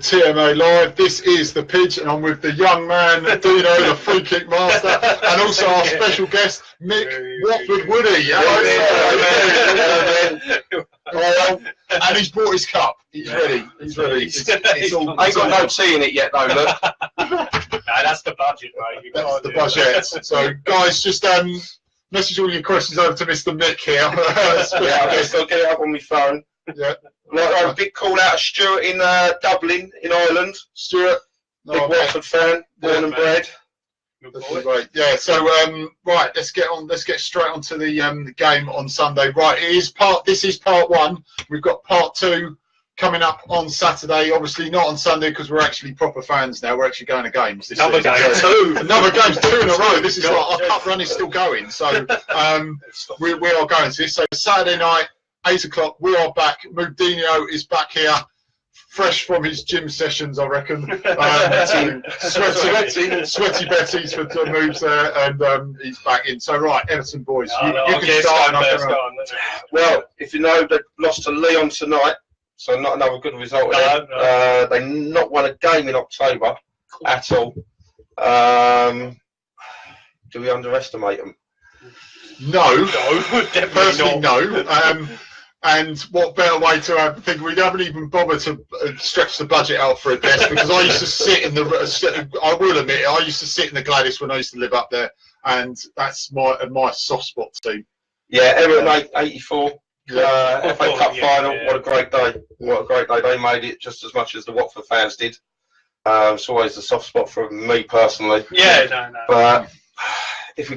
TMA Live. This is the Pidge, and I'm with the young man, Deano, the free kick master, and also our special guest, Mick, Watfordwoody. And he's brought his cup. He's ready. He's ready. I ain't got no tea in it yet, though, look. No, that's the budget, mate. That's the budget. So, guys, just message all your questions over to Mr. Mick here. I'll get it up on my phone. Yeah. Right, a big call out of Stuart in Dublin, in Ireland. Stuart, big Watford fan, born and bred. Right. Yeah. So, right, let's get straight onto the game on Sunday. Right, this is part one. We've got part two coming up on Saturday. Obviously not on Sunday because we're actually proper fans now. We're actually going to games. Another game, two in a row. This is like our cup run is still going. So we are going to this. So Saturday night, 8 o'clock. We are back. Deano is back here, fresh from his gym sessions, I reckon. Sweaty Betty's for the moves there, and he's back in. So right, Everton boys, you can start. Well, if you know, they lost to Leon tonight. So not another good result. No. They not won a game in October at all. Do we underestimate them? No, definitely no. And what better way to think? We haven't even bothered to stretch the budget out for a desk because I used to sit in the. I will admit it. I used to sit in the Gladys when I used to live up there, and that's my soft spot team. Yeah, Everton 84. FA Cup final. Yeah. What a great day! What a great day! They made it just as much as the Watford fans did. It's always a soft spot for me personally. Yeah, no. But if we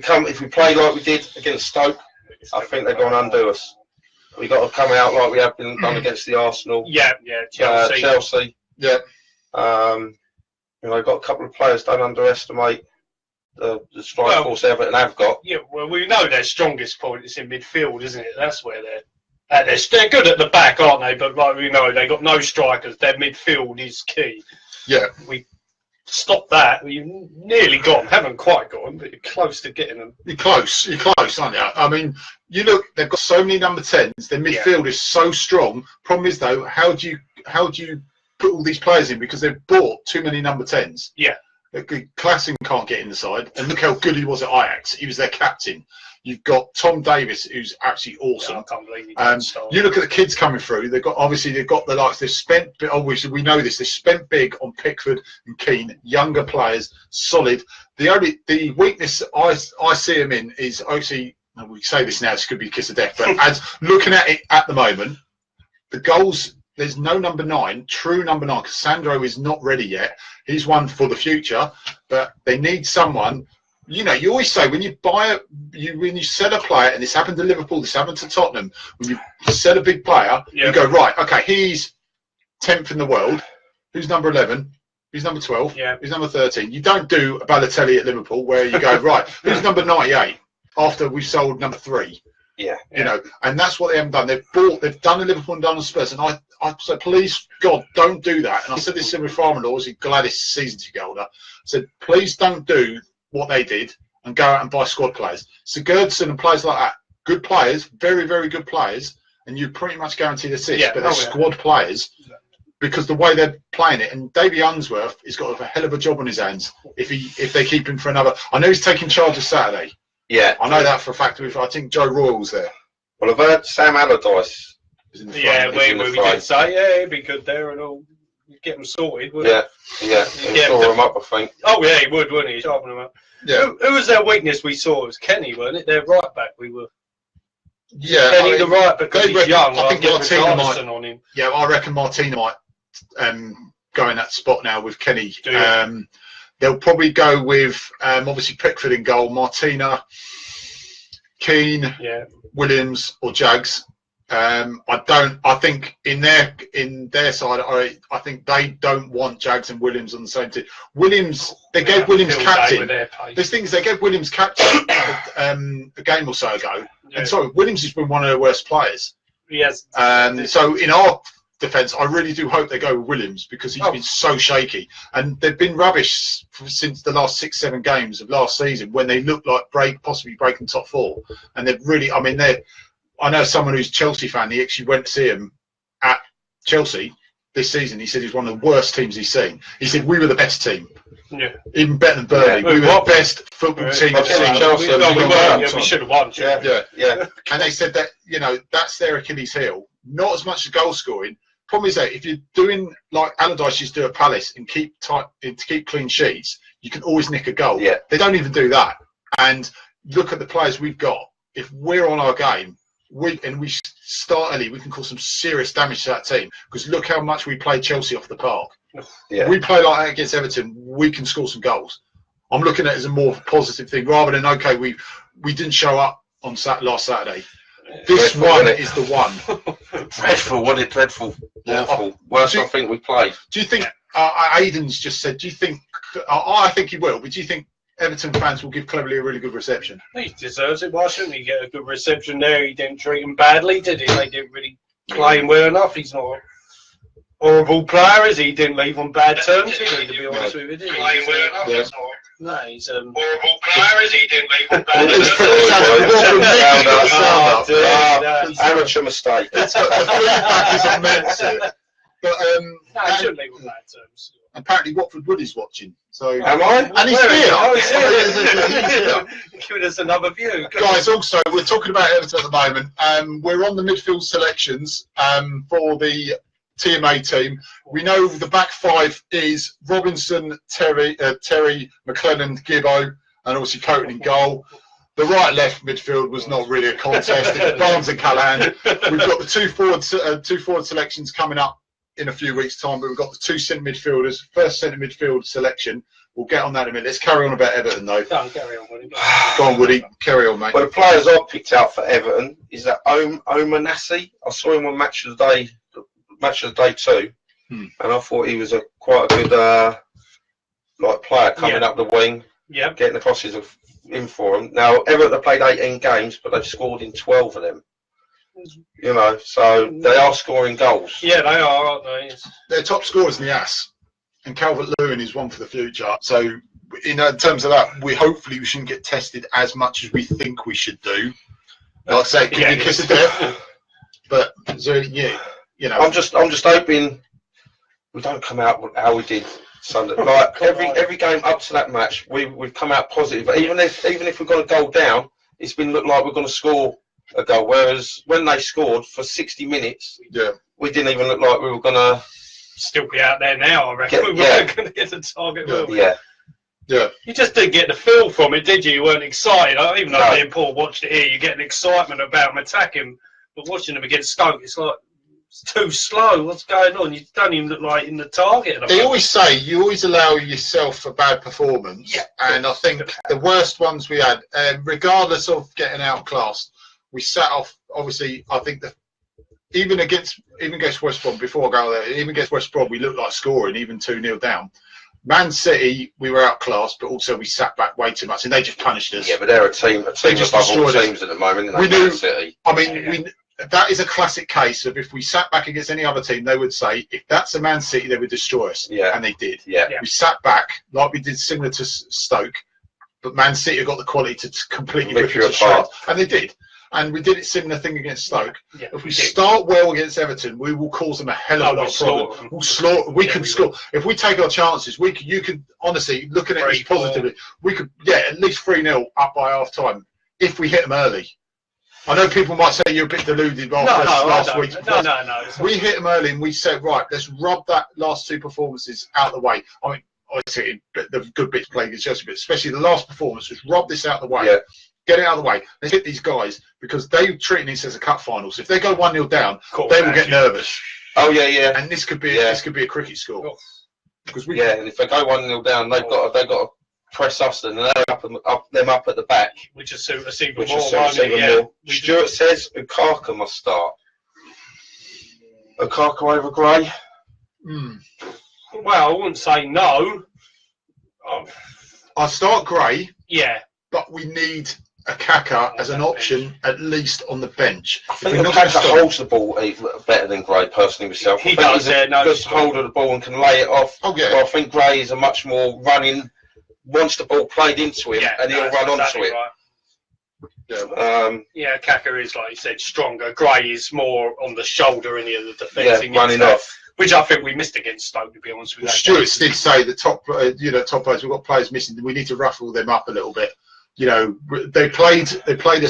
play like we did against Stoke, I think they're going to undo us. We've got to come out like we have been done against the Arsenal. Yeah, Chelsea. Yeah. They've got a couple of players. Don't underestimate the strike force Everton have got. Yeah, well, we know their strongest point is in midfield, isn't it? That's where they're good at the back, aren't they? But like we know, they've got no strikers. Their midfield is key. Yeah. We stopped that. You nearly got them. Haven't quite got them, but you're close to getting them. You're close, aren't you? I mean, you look. They've got so many number 10s. Their midfield is so strong. Problem is though, how do you put all these players in because they've bought too many number 10s? Yeah. Klassen can't get in the side, and look how good he was at Ajax. He was their captain. You've got Tom Davis, who's absolutely awesome. I can't believe he didn't start. You look at the kids coming through. They've got the likes. They've spent. Obviously, we know this. They've spent big on Pickford and Keane. Younger players, solid. The weakness I see him in is actually. We say this now. This could be a kiss of death, but as looking at it at the moment, the goals. There's no number 9, true number 9. Cassandro is not ready yet. He's one for the future, but they need someone. You know, you always say when you buy when you sell a player, and this happened to Liverpool, this happened to Tottenham. When you sell a big player, you go right. Okay, he's 10th in the world. Who's number 11? Who's number 12? Yeah. Who's number 13? You don't do a Balotelli at Liverpool where you go right. Who's number 98? After we've sold number 3. Yeah. You know, and that's what they haven't done. They've done a Liverpool and done a Spurs, and I said, please, God, don't do that. And I said this to my father-in-law, was Gladys season ticket holder. I said, please don't do what they did and go out and buy squad players. So Goodison and players like that, good players, very, very good players, and you pretty much guarantee the 6, but they're squad players because the way they're playing it. And Davy Unsworth has got a hell of a job on his hands if they keep him for another. I know he's taking charge of Saturday. Yeah, I know that for a fact. I think Joe Royal's there. Well, I've heard Sam Allardyce. We did say, he'd be good there and all. Get them sorted, wouldn't Yeah. Shore them up, I think. Oh, yeah, he would, wouldn't he? Sharpen them up. Yeah. Who was their weakness we saw? It was Kenny, wasn't it? Their right back, Yeah. Kenny, the right back, because he's young. I think Martina might. On him. Yeah, I reckon Martina might go in that spot now with Kenny. They'll probably go with obviously Pickford in goal, Martina, Keane, Williams or Jags. I think in their side, I think they don't want Jags and Williams on the same team. Williams, they gave Williams captain. There's things they gave Williams captain a game or so ago, and sorry, Williams has been one of their worst players. Yes. So in our defence, I really do hope they go with Williams because he's been so shaky, and they've been rubbish since the last 6-7 games of last season when they looked like possibly breaking top 4, and they've really. I mean, I know someone who's a Chelsea fan. He actually went to see him at Chelsea. this season, he said he was one of the worst teams he's seen. He said we were the best team. Yeah. Even better than Burnley. Yeah, we were the best football team I've I've seen. Chelsea. We should have won. Yeah. And they said that, you know, that's their Achilles heel. Not as much as goal scoring. Problem is that if you're doing like Allardyce used to do at Palace and keep clean sheets, you can always nick a goal. Yeah. They don't even do that. And look at the players we've got. If we're on our game, we start early, we can cause some serious damage to that team. Because look how much we play Chelsea off the park. Yeah. We play like that against Everton, we can score some goals. I'm looking at it as a more positive thing rather than, okay, we didn't show up on last Saturday. This one is the one. Dreadful, wasn't it? Dreadful. Yeah. Awful. Worst I think we played. Do you think, Aidan's just said, do you think, I think he will, but do you think Everton fans will give Cleverley a really good reception? He deserves it. Why shouldn't he get a good reception there? He didn't treat him badly, did he? They didn't really play him well enough. He's not a horrible player, is he? He didn't leave on bad terms, did he, to be honest with you, did he? Playing well enough, yeah. No, he's horrible player, is he? He didn't leave on bad terms. Amateur mistake. It's got the feedback is on Mertz. But no, he shouldn't leave on bad terms. Apparently Watfordwoody's watching. So am I? And he's here. Oh, he's here. Giving us another view. Guys, also we're talking about Everton at the moment. We're on the midfield selections for the TMA team. We know the back five is Robinson, Terry, McLennan, Gibbo, and obviously Coaten in goal. The right-left midfield was not really a contest. It's Barnes and Callahan. We've got the two forward selections coming up in a few weeks' time, but we've got the two centre midfielders. First centre midfield selection. We'll get on that in a minute. Let's carry on about Everton, though. Go on, carry on, Woody. Go on, Woody. Carry on, mate. Well, the players I've picked out for Everton is that Omanassi. I saw him on Match of the Day 2, and I thought he was quite a good player coming up the wing, getting the crosses in for him. Now, Everton have played 18 games, but they've scored in 12 of them. You know, so they are scoring goals. Yeah, they are, aren't they? They're top scorers in the Ass, and Calvert-Lewin is one for the future. So, in terms of that, we shouldn't get tested as much as we think we should do. Like I say, it could be a kiss of death, but you know, I'm just hoping we don't come out how we did Sunday. Like every game up to that match, we've come out positive. Even if we've got a goal down, it's been looked like we're going to score a goal. Whereas when they scored for 60 minutes, we didn't even look like we were going to still be out there now. I reckon we weren't going to get the target. Yeah. You just didn't get the feel from it, did you? You weren't excited. Even though me and Paul watched it here, you get an excitement about them attacking. But watching them against Stoke, it's like it's too slow. What's going on? You don't even look like in the target. They always say you always allow yourself a bad performance. Yeah. And I think the worst ones we had, regardless of getting outclassed, we sat off. Obviously, I think even against West Brom, before I go there, even against West Brom, we looked like scoring, even 2-0 down. Man City, we were outclassed, but also we sat back way too much, and they just punished us. Yeah, but they're a team above all teams at the moment. We knew. Man City. I mean, that is a classic case of if we sat back against any other team, they would say, if that's a Man City, they would destroy us. Yeah. And they did. Yeah. We sat back like we did similar to Stoke, but Man City have got the quality to completely rip us apart. And they did. And we did a similar thing against Stoke. Yeah, if we start well against Everton, we will cause them a hell of a lot of problems. We'll slaughter. We can score. If we take our chances, you can honestly, looking at it positively, we could at least 3-0 up by half time if we hit them early. I know people might say you're a bit deluded after last week's performance. No. We hit them early and we said, right, let's rub that last two performances out the way. I mean, obviously the good bits played against Chelsea, but especially the last performance, just rub this out the way. Yeah. Get it out of the way. Let's hit these guys because they're treating this as a cup final. So if they go 1-0 down, they will get nervous. Oh yeah. And this could be a cricket score. Because and if they go 1-0 down, they've got to press us and they're up at the back, which is suit us even more. Stuart says Okaka must start. Okaka over Gray. Well, I wouldn't say no. I'll start Gray. Yeah, but we need a Kaka as an option, at least on the bench. I think Kaka holds the ball better than Gray, personally, myself. He does, Good holder of the ball and can lay it off. Oh, yeah. But I think Gray is a much more running, wants the ball played into him, and he'll run onto it. Right. Kaka is, like you said, stronger. Gray is more on the shoulder in the defence. Running off. which I think we missed against Stoke, to be honest with you. Stuart did say the top players, we've got players missing. We need to ruffle them up a little bit. You know, they played a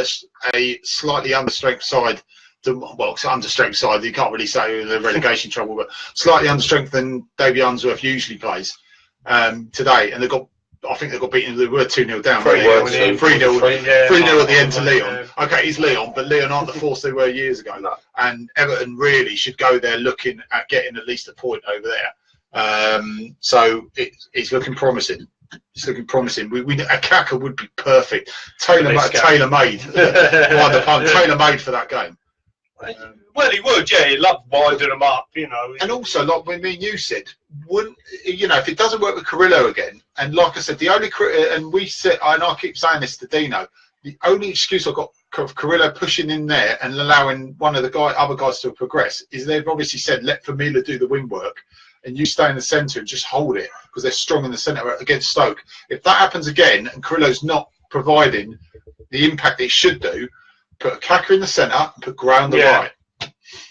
slightly understrength side. Well, it's understrength side. You can't really say the relegation trouble, but slightly understrength than Davy Unsworth usually plays today. And I think they got beaten. They were 2-0 down. 3-0 at the end to Leon. Okay, he's Leon, but Leon aren't the force they were years ago. No. And Everton really should go there looking at getting at least a point over there. So it's looking promising. It's looking promising. A Kaka would be perfect. Tailor-made. Tailor-made for that game. Well, he would, yeah. He loved winding them up, you know. And also, like when me and you said, wouldn't if it doesn't work with Carrillo again, and like I said, the only and we said, and I keep saying this to Deano, the only excuse I've got of Carrillo pushing in there and allowing one of the other guys to progress is they've obviously said let Famila do the wing work, and you stay in the centre and just hold it because they're strong in the centre against Stoke. If that happens again and Carrillo's not providing the impact it should do, put a Kaka in the centre and put Gray on the right.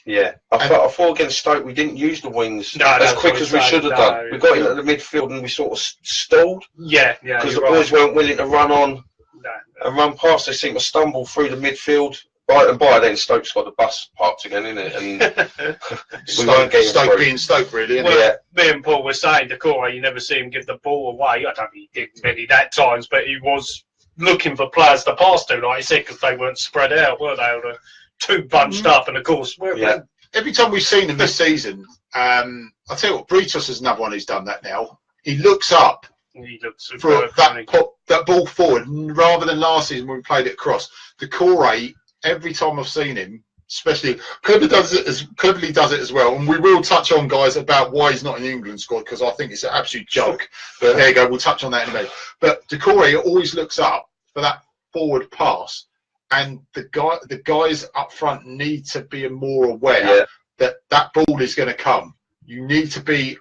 Yeah, I thought against Stoke we didn't use the wings as quick as we should have done. We got into the midfield and we sort of stalled. Yeah, because the boys weren't willing to run on and run past. They seemed to stumble through the midfield. By then Stoke's got the bus parked again, innit? And we weren't getting Stoke being Stoke, really. Well, me and Paul were saying to Corey, you never see him give the ball away. I don't think he did many that times, but he was looking for players to pass to, like he said, because they weren't spread out, were they? Or too bunched up, and of course, every time we've seen him this season, I'll tell you what, Britos is another one who's done that now. He looks up for that ball forward, rather than last season when we played it across. The Corey, every time I've seen him, especially cleverly does it as well. And we will touch on, guys, about why he's not in the England squad, because I think it's an absolute joke. But there you go, we'll touch on that in a minute. But Decore always looks up for that forward pass, and the guys up front need to be more aware that that ball is going to come. You need to be.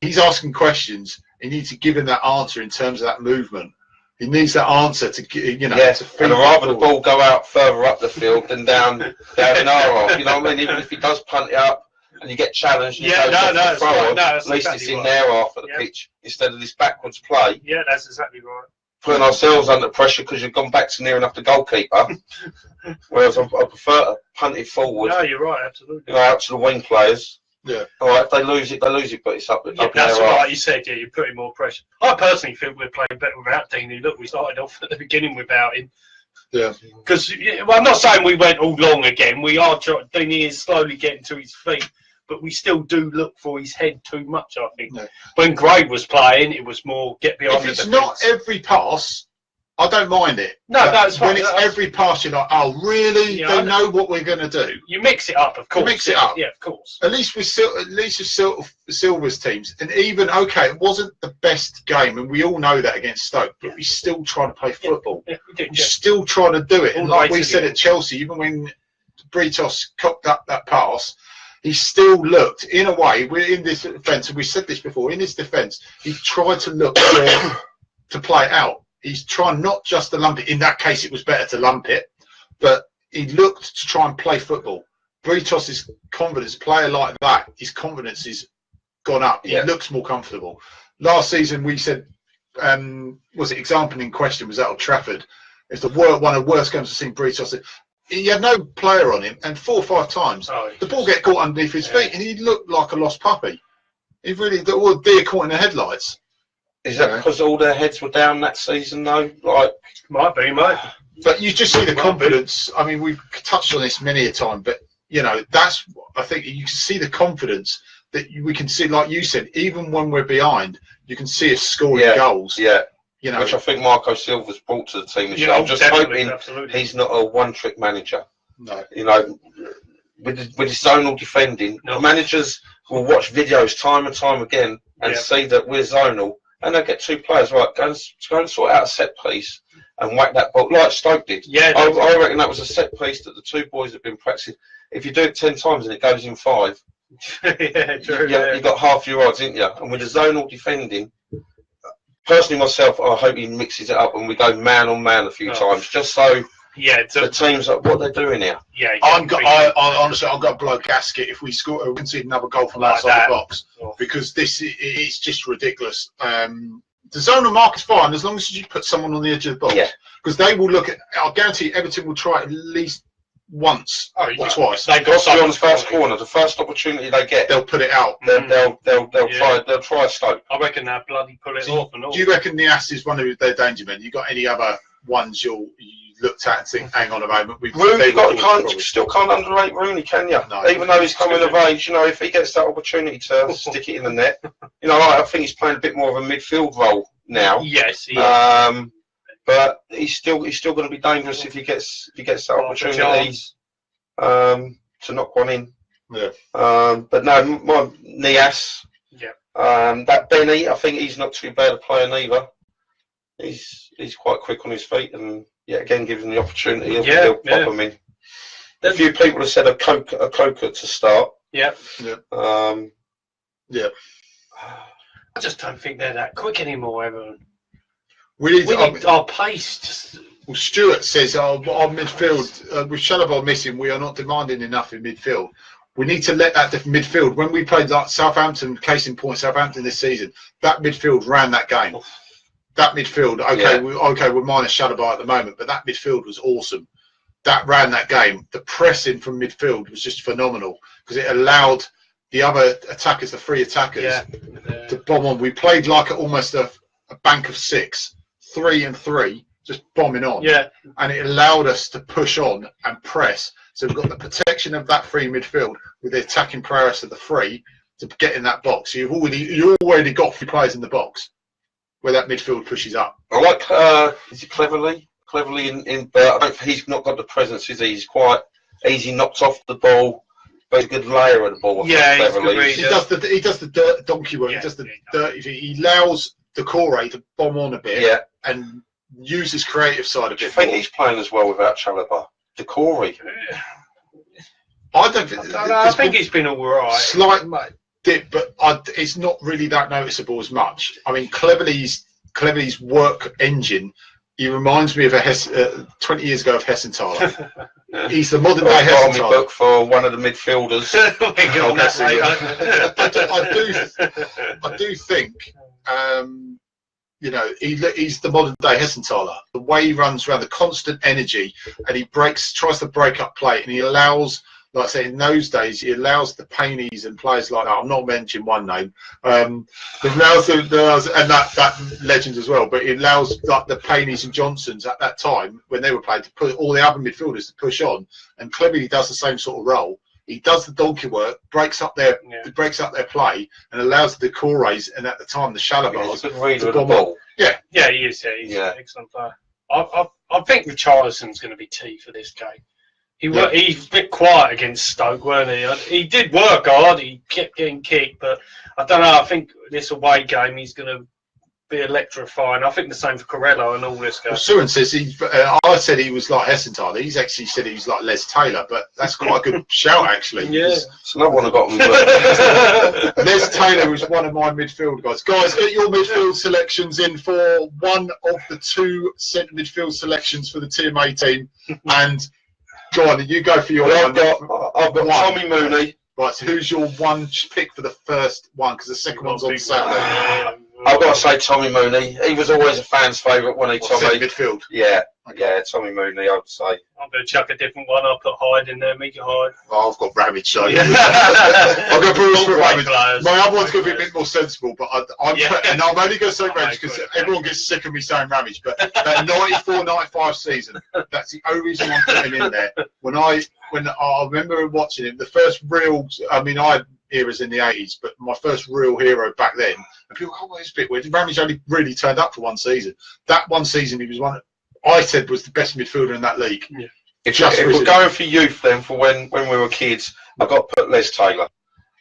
He's asking questions. You need to give him that answer in terms of that movement. He needs that answer to, to and rather the ball go out further up the field than down an hour. You know what I mean? Even if he does punt it up and you get challenged, at least it's in their half of the pitch instead of this backwards play. Yeah, that's exactly right. Putting ourselves under pressure because you've gone back to near enough the goalkeeper. Whereas I prefer to punt it forward. No, you're right, absolutely. Out to the wing players. Yeah. All right, if they lose it, but it's up. That's right. You said, you're putting more pressure. I personally think we're playing better without Deano. Look, we started off at the beginning without him. Yeah. Because I'm not saying we went all long again. We are. Deano is slowly getting to his feet, but we still do look for his head too much. I think. No. When Gray was playing, it was more get behind the defence. If it's not every pass, I don't mind it. No, that's fine. When it's every pass, you're like, oh, really? Yeah, they know what we're going to do. You mix it up, of course. You mix it up. Yeah, of course. At least with Silver's teams. And even, okay, it wasn't the best game, and we all know that against Stoke, but we're still trying to play football. Yeah, we did, we're still trying to do it. And like we said again. At Chelsea, even when Britos cocked up that pass, he still looked, in a way, we're in this defence, and we said this before, in his defence, he tried to look to play it out. He's trying not just to lump it. In that case, it was better to lump it. But he looked to try and play football. Britos' confidence, a player like that, his confidence has gone up. He looks more comfortable. Last season, we said, was it example in question, was at Old Trafford. It's one of the worst games I've seen Britos. He had no player on him, and 4 or 5 times, the ball get caught underneath his feet, and he looked like a lost puppy. He really, all the deer caught in the headlights. Is that because all their heads were down that season, though? Might be, mate. But you just see the confidence. I mean, we've touched on this many a time, but that's. I think you can see the confidence that we can see, like you said, even when we're behind, you can see us scoring goals. Yeah. Which I think Marco Silva's brought to the team this year. I'm just hoping he's not a one-trick manager. No. With his zonal defending, managers will watch videos time and time again and see that we're zonal. And they get 2 players, right, go and sort out a set piece and whack that ball, like Stoke did. Yeah, I reckon that was a set piece that the 2 boys have been practicing. If you do it 10 times and it goes in 5, true, you got half your odds, didn't you? And with the zonal defending, personally myself, I hope he mixes it up and we go man on man a few times, just so Yeah, the teams, like, what they're doing here. Yeah, I honestly, I'm going to blow a gasket if we score. We can see another goal from outside the box because it's just ridiculous. The zonal mark is fine as long as you put someone on the edge of the box. Yeah. Because they will look at. I'll guarantee Everton will try at least once or twice. They've got to be on the first corner. The first opportunity they get, they'll put it out. They'll try a Stoke. I reckon they'll bloody pull it off and all. Do you reckon Niasse is one of their danger men? You got any other ones you looked at and think, hang on a moment, still can't underrate Rooney, can you? No, even though he's coming of age, if he gets that opportunity to stick it in the net, I think he's playing a bit more of a midfield role now. Yes, he is. But he's still going to be dangerous if he gets that opportunity to knock one in. Yeah. But no, my Niasse. Yeah. That Benny, I think he's not too bad a player neither. He's quite quick on his feet, and again, gives him the opportunity, he'll pop him in. A few people have said a Coker to start. Yeah. Yeah. I just don't think they're that quick anymore, Everton. We need our pace. Well, Stuart says our midfield, with Chalobah missing, we are not demanding enough in midfield. We need to let that midfield. When we played like Southampton, case in point, Southampton this season, that midfield ran that game. That midfield, we're minus Chalobah at the moment, but that midfield was awesome. That ran that game. The pressing from midfield was just phenomenal because it allowed the other attackers, the free attackers, to bomb on. We played like almost a bank of 6, 3 and 3, just bombing on. Yeah. And it allowed us to push on and press. So we've got the protection of that free midfield with the attacking prowess of the free to get in that box. So you already got 3 players in the box where that midfield pushes up. I like, is it Cleverly in but I don't think he's not got the presence, is he? He's quite easy, knocked off the ball, but he's a good layer of the ball. He does the donkey work. He does the dirty. He allows the Decore to bomb on a bit and use his creative side a bit. Do you think he's playing as well without Chalobah? Decore. I think he's been all right. Slight dip, but it's not really that noticeable as much. I mean, Cleverly's work engine. He reminds me of 20 years ago of Hessenthaler. He's the modern day Hessenthaler. Book for one of the midfielders. I do think, he's the modern day Hessenthaler. The way he runs around, the constant energy, and he tries to break up play, and he allows. Like I say, in those days, he allows the Payneys and players like that. I'm not mentioning one name. And that legend as well. But it allows like the Payneys and Johnsons at that time when they were playing to put all the other midfielders to push on. And cleverly, he does the same sort of role. He does the donkey work, breaks up their play, and allows the Decores and at the time the Chalobahs to bomb on. Yeah, he is. Yeah, he's an excellent player. I think Richarlison's going to be key for this game. He's a bit quiet against Stoke, weren't he? He did work hard. He kept getting kicked, but I don't know. I think this away game he's going to be electrifying. I think the same for Corello and all this guy. Well, Surin says I said he was like Hessenthaler. He's actually said he was like Les Taylor, but that's quite a good shout actually. Yeah, so no one have got him. Les Taylor was one of my midfield guys. Guys, get your midfield selections in for one of the 2 centre midfield selections for the TMA team, and. Go on, you go for your one. I've got Tommy Mooney. Right, so who's your one pick for the first one? Because the second one's on Saturday. I've got to say Tommy Mooney. He was always a fan's favourite when he Tommy. Midfield. Yeah, Tommy Mooney, I would say. I'm going to chuck a different one. I'll put Hyde in there, make it Hyde. Oh, I've got Ramage, so I'll go Bruce for Ramage. Players. My other one's going to be a bit more sensible, but I'm only going to say Ramage because everyone gets sick of me saying Ramage. But that 94-95 season, that's the only reason I'm putting him in there. When I remember watching him, the first real, I had eras in the 80s, but my first real hero back then, and people go, it's a bit weird. Ramage only really turned up for one season. That one season, he was one I said was the best midfielder in that league. Yeah. If we're going for youth then, for when we were kids, I've got to put Les Taylor.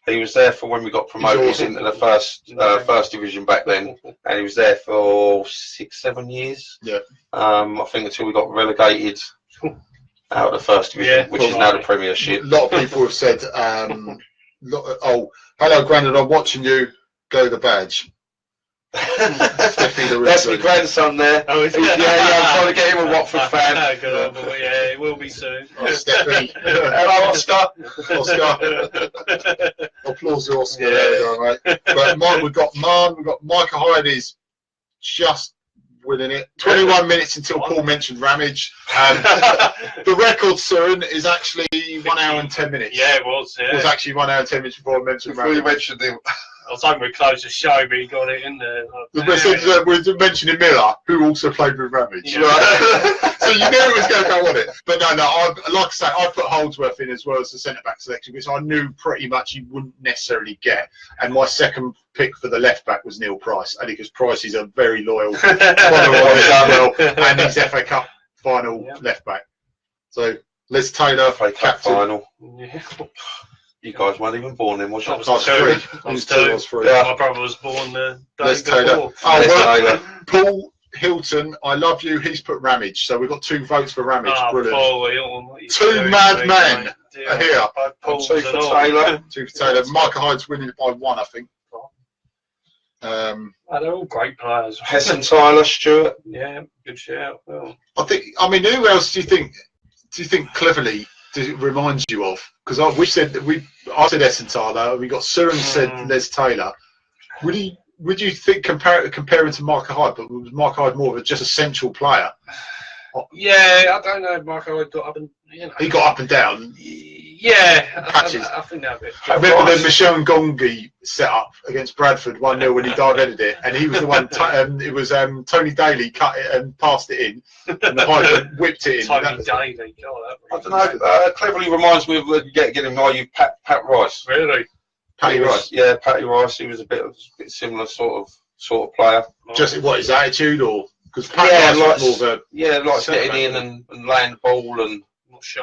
He was there for when we got promoted into the first division back then, and he was there for 6-7 years. Yeah. I think until we got relegated out of the first division, which is now the Premiership. A lot of people have said, "Oh, hello, Grandad, I'm watching you go the badge." That's my grandson there. Oh, is it? Yeah, I'm trying to get him a Watford fan. Good on, boy. Yeah, it will be soon. Oh, Steffi. Hello, Oscar. Applause to Oscar. Yeah. There we go, mate. But Mike, we've got Micah Hyde is just winning it. 21 minutes until Paul mentioned Ramage. The record, Surin, is actually 1 hour and 10 minutes. Yeah, it was. Yeah. It was actually 1 hour and 10 minutes before I mentioned Before you Ramage. mentioned him. I was hoping we'd close the show, but he got it in there. We're mentioning Miller, who also played with Ramage. Yeah. Right? So you knew it was going to go on it. But no, like I say, I put Holdsworth in as well as the centre-back selection, which I knew pretty much he wouldn't necessarily get. And my second pick for the left-back was Neil Price, only because Price is a very loyal follower and he's FA Cup final left-back. So Les Taylor, FA Cup captain. final. Yeah. You guys weren't even born then, was you? I was three. Yeah. My brother was born the day Les before. Taylor. Paul Hilton, I love you. He's put Ramage, so we've got 2 votes for Ramage. Brilliant. Paul Hilton, what you 2 doing, mad mate, men mate? are here. Paul's 2 and for all. Taylor. 2 for Taylor. Micah Hyde's winning it by 1, I think. They're all great players. Hesson, Tyler, Stewart. Yeah, good shout. Well, I mean, who else do you think cleverly reminds you of? Because I said Essenthaler. We got Surin said Les Taylor. Would you think comparing to Micah Hyde, but was Micah Hyde more of just a central player? yeah, I don't know. Michael Hyde got up and He got up and down. Yeah, Patches. I think that bit. I remember the Michelle Ngongi set up against Bradford 1-0 when he diverted it, and he was the one. It was Tony Daly cut it and passed it in, and the Hyde whipped it in. Tony Daly, God, I don't know. Cleverly reminds me of getting you Pat Rice. really? Paddy Rice. Yeah, Patty Rice. He was a bit similar sort of player. Just what his attitude, or because Pat Yeah, Rice was more of a like getting in and laying the ball and Not shy.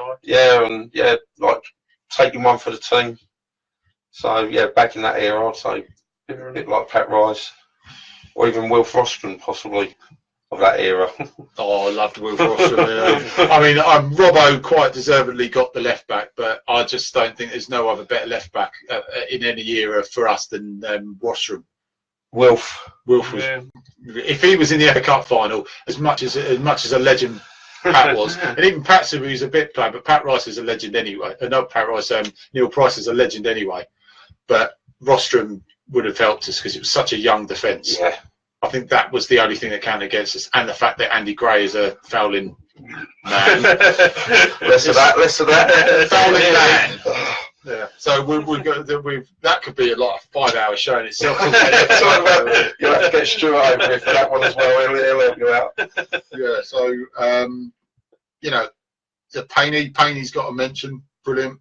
like taking one for the team. So yeah, back in that era, I'd say a bit like Pat Rice, or even Will Frostrom, possibly of that era. Oh, I loved Will Frostrom. I mean, Robbo quite deservedly got the left back, but I just don't think there's no other better left back in any era for us than Rostrom. Wilf was, if he was in the FA Cup final, as much as a legend Pat was, and even Pat said he was a bit player, but Pat Rice is a legend anyway. Not Pat Rice, Neil Price is a legend anyway. But Rostrom would have helped us because it was such a young defence. Yeah. I think that was the only thing that counted against us, and the fact that Andy Gray is a fouling man. less of that. Fouling man. Yeah. So that could be a 5-hour show in itself. You'll have to get Stuart over it for that one as well. He'll help you out. Yeah. So the Payne's got a mention. Brilliant.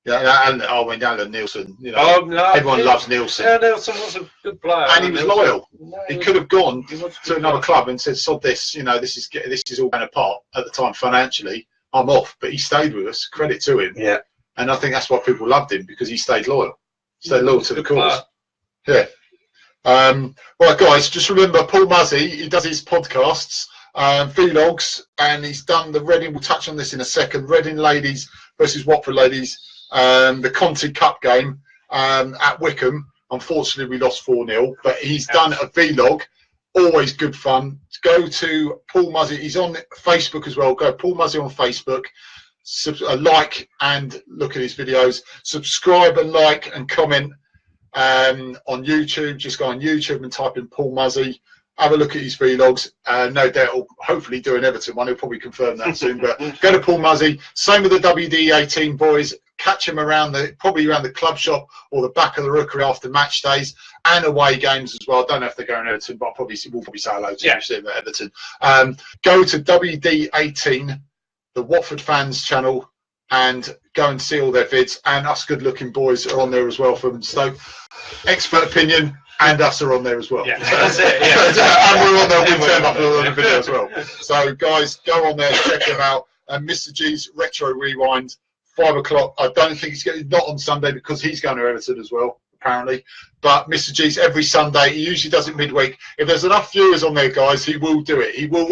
Yeah, and Alan Nielsen. Everyone loves Nielsen. Yeah, Nielsen was a good player. And he was loyal. He could have gone to another club and said, "Sod this, this is all going apart at the time financially. I'm off." But he stayed with us. Credit to him. Yeah. And I think that's why people loved him, because he stayed loyal. Stayed loyal to the cause. Yeah. Right, guys, just remember Paul Muzzy, he does his podcasts, vlogs, and he's done the Reading, we'll touch on this in a second, Reading ladies versus Watford ladies, the Conti Cup game at Wickham. Unfortunately, we lost 4-0, but he's done a vlog, always good fun. Go to Paul Muzzy, he's on Facebook as well. Go Paul Muzzy on Facebook. Like and look at his videos. Subscribe and like and comment on YouTube. Just go on YouTube and type in Paul Muzzy. Have a look at his vlogs. No doubt he'll hopefully do an Everton one. He'll probably confirm that soon. But go to Paul Muzzy. Same with the WD18 boys. Catch him probably around the club shop or the back of the Rookery after match days and away games as well. I don't know if they're going to Everton, but we'll probably say hello to him at Everton. Go to WD18. The Watford fans channel, and go and see all their vids. And us good-looking boys are on there as well from Stoke. Expert opinion, and us are on there as well. Yeah, that's it. Yeah. And we're on there with them up on the video as well. So, guys, go on there, check them out. And Mr. G's Retro Rewind, 5 o'clock. I don't think he's not on Sunday because he's going to Everton as well. apparently. But Mr. G's every Sunday, he usually does it midweek. If there's enough viewers on there, guys, he will do it. He will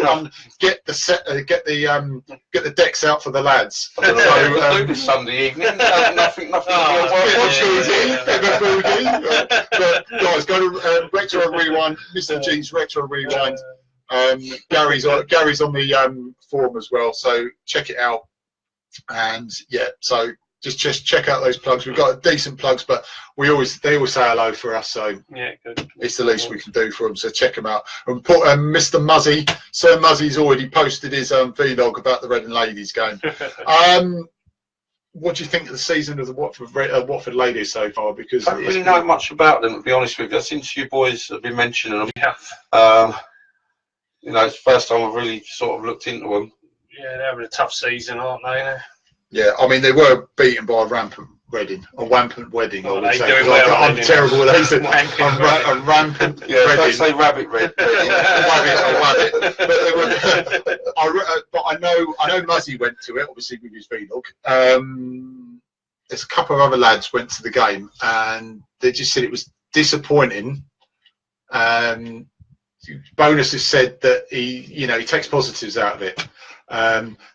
get the decks out for the lads. I don't know what to do this Sunday evening. Nothing. But guys, go to Retro Rewind, Mr. G's Retro Rewind. Gary's on the forum as well, so check it out. And yeah, so just check out those plugs. We've got decent plugs, but they always say hello for us, so yeah, good. It's the least we can do for them. So check them out. And Mr. Muzzy, Sir Muzzy's already posted his vlog about the Reading Ladies game. What do you think of the season of the Watford Ladies so far? Because I don't really know much about them, to be honest with you. Since you boys have been mentioning them, you know, it's the first time I've really sort of looked into them. Yeah, they're having a tough season, aren't they? Yeah, I mean, they were beaten by a rampant wedding. I would say. I'm terrible with those. A rampant yeah, wedding. Don't say rabbit red. But I know Muzzy went to it, obviously with his vlog. There's a couple of other lads went to the game, and they just said it was disappointing. Bonus has said that he takes positives out of it.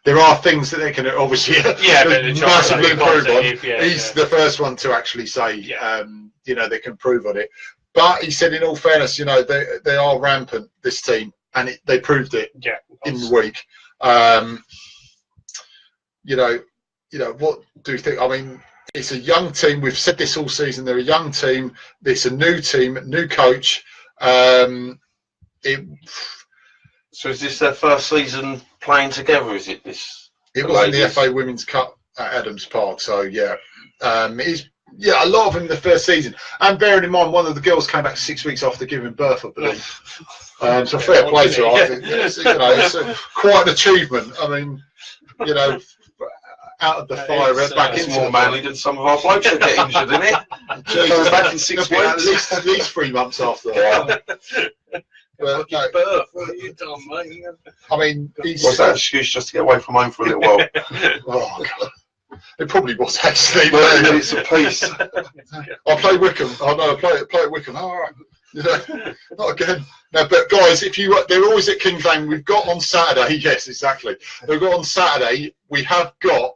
There are things that they can obviously massively improve on. He's the first one to actually say, they can improve on it. But he said, in all fairness, they are rampant, this team, and they proved it in the week. What do you think? I mean, it's a young team. We've said this all season. They're a young team. It's a new team, new coach. So is this their first season playing together? Is it this? It was in the FA Women's Cup at Adams Park. So yeah, a lot of them in the first season. And bearing in mind, one of the girls came back 6 weeks after giving birth, I believe. So fair play to her. I think it's quite an achievement. I mean, out of the fire, back into more manly than some of our blokes that get injured, isn't it? So back in 6 weeks, at least 3 months after that. But birth. What have you done, mate? I mean, was that an excuse just to get away from home for a little while? Oh God, it probably was actually. 30 minutes a piece. I play Wickham. I play at Wickham. All right. Not again. No, but guys, they're always at King's Lane. We've got on Saturday. Yes, exactly. We've got on Saturday. We have got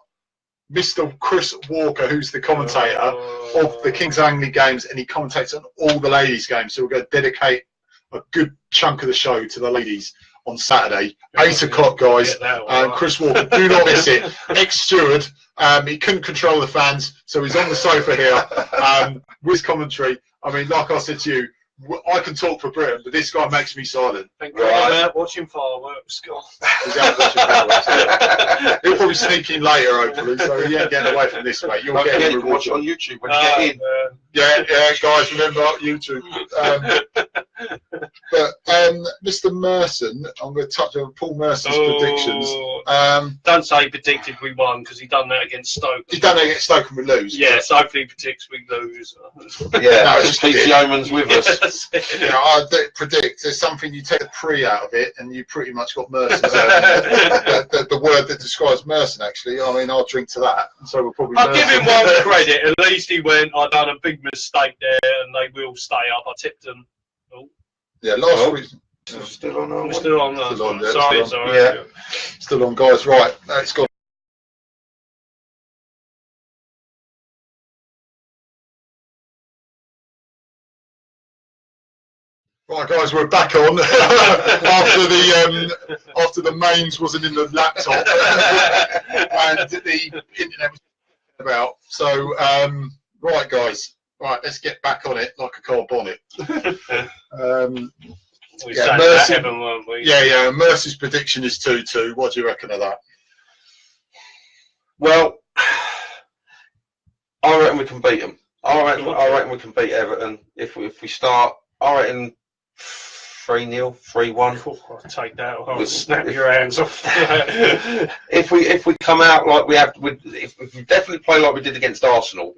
Mr. Chris Walker, who's the commentator of the King's Langley games, and he commentates on all the ladies' games. So we're going to dedicate a good chunk of the show to the ladies on Saturday, 8 o'clock, guys. Chris Walker, do not miss it. Ex-steward, he couldn't control the fans, so he's on the sofa here with commentary. I mean, like I said to you, I can talk for Britain, but this guy makes me silent. Thank you. Right. Watching fireworks, Scott. He's out watching fireworks. He'll probably sneak in later, hopefully, so he ain't getting away from this, mate. You'll get him watch it on YouTube when you get in. Yeah, guys, remember YouTube. But Mr. Merson, I'm going to touch on Paul Merson's predictions. Don't say he predicted we won, because he done that against Stoke. He done that against Stoke and we lose. Yes, hopefully he predicts we lose. Yeah, just keeps the omens with us. I predict there's something, you take the pre out of it and you pretty much got Merson. the word that describes Merson, actually. I mean, I'll drink to that. So we'll probably. I'll give him one credit. At least he went, I done a big mistake there and they will stay up. I tipped them. Yeah, last week. Still on. Still on. Yeah, sorry. Yeah. Still on, guys. Right. It's gone. Right, guys, we're back on after the mains wasn't in the laptop and the internet was about. So, right, guys, right, let's get back on it like a car bonnet. We sang that heaven, weren't we? Yeah. Mercy's prediction is 2-2. What do you reckon of that? Well, I reckon we can beat them. I reckon we can beat Everton if we start. I reckon 3-0, 3-1. I'll take that. I'll snap your hands off. If we come out like we have, if we definitely play like we did against Arsenal,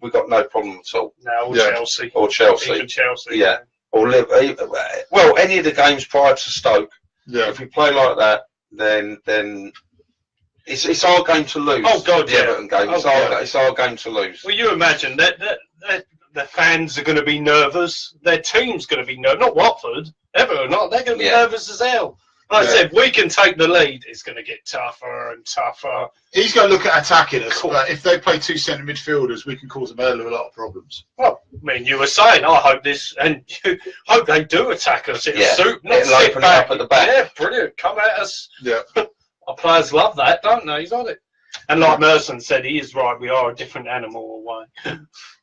we've got no problem at all. No, Chelsea. Or Chelsea. Even Chelsea. Yeah. Or well, any of the games prior to Stoke. Yeah. If we play like that, then it's our game to lose. Oh God, the Everton game. It's our game to lose. Well, you imagine that the fans are going to be nervous. Their team's going to be nervous. Not Watford, Everton. Not they're going to be nervous as hell. Like I said, we can take the lead. It's going to get tougher and tougher. He's going to look at attacking us. If they play 2 centre midfielders, we can cause them a lot of problems. Well, I mean, you were saying, I hope this, and you hope they do attack us. It'll suit, not It'll sit open back. up at the back. Yeah, brilliant. Come at us. Yeah. Our players love that, don't they? He's on it. And like Merson said, he is right. We are a different animal away.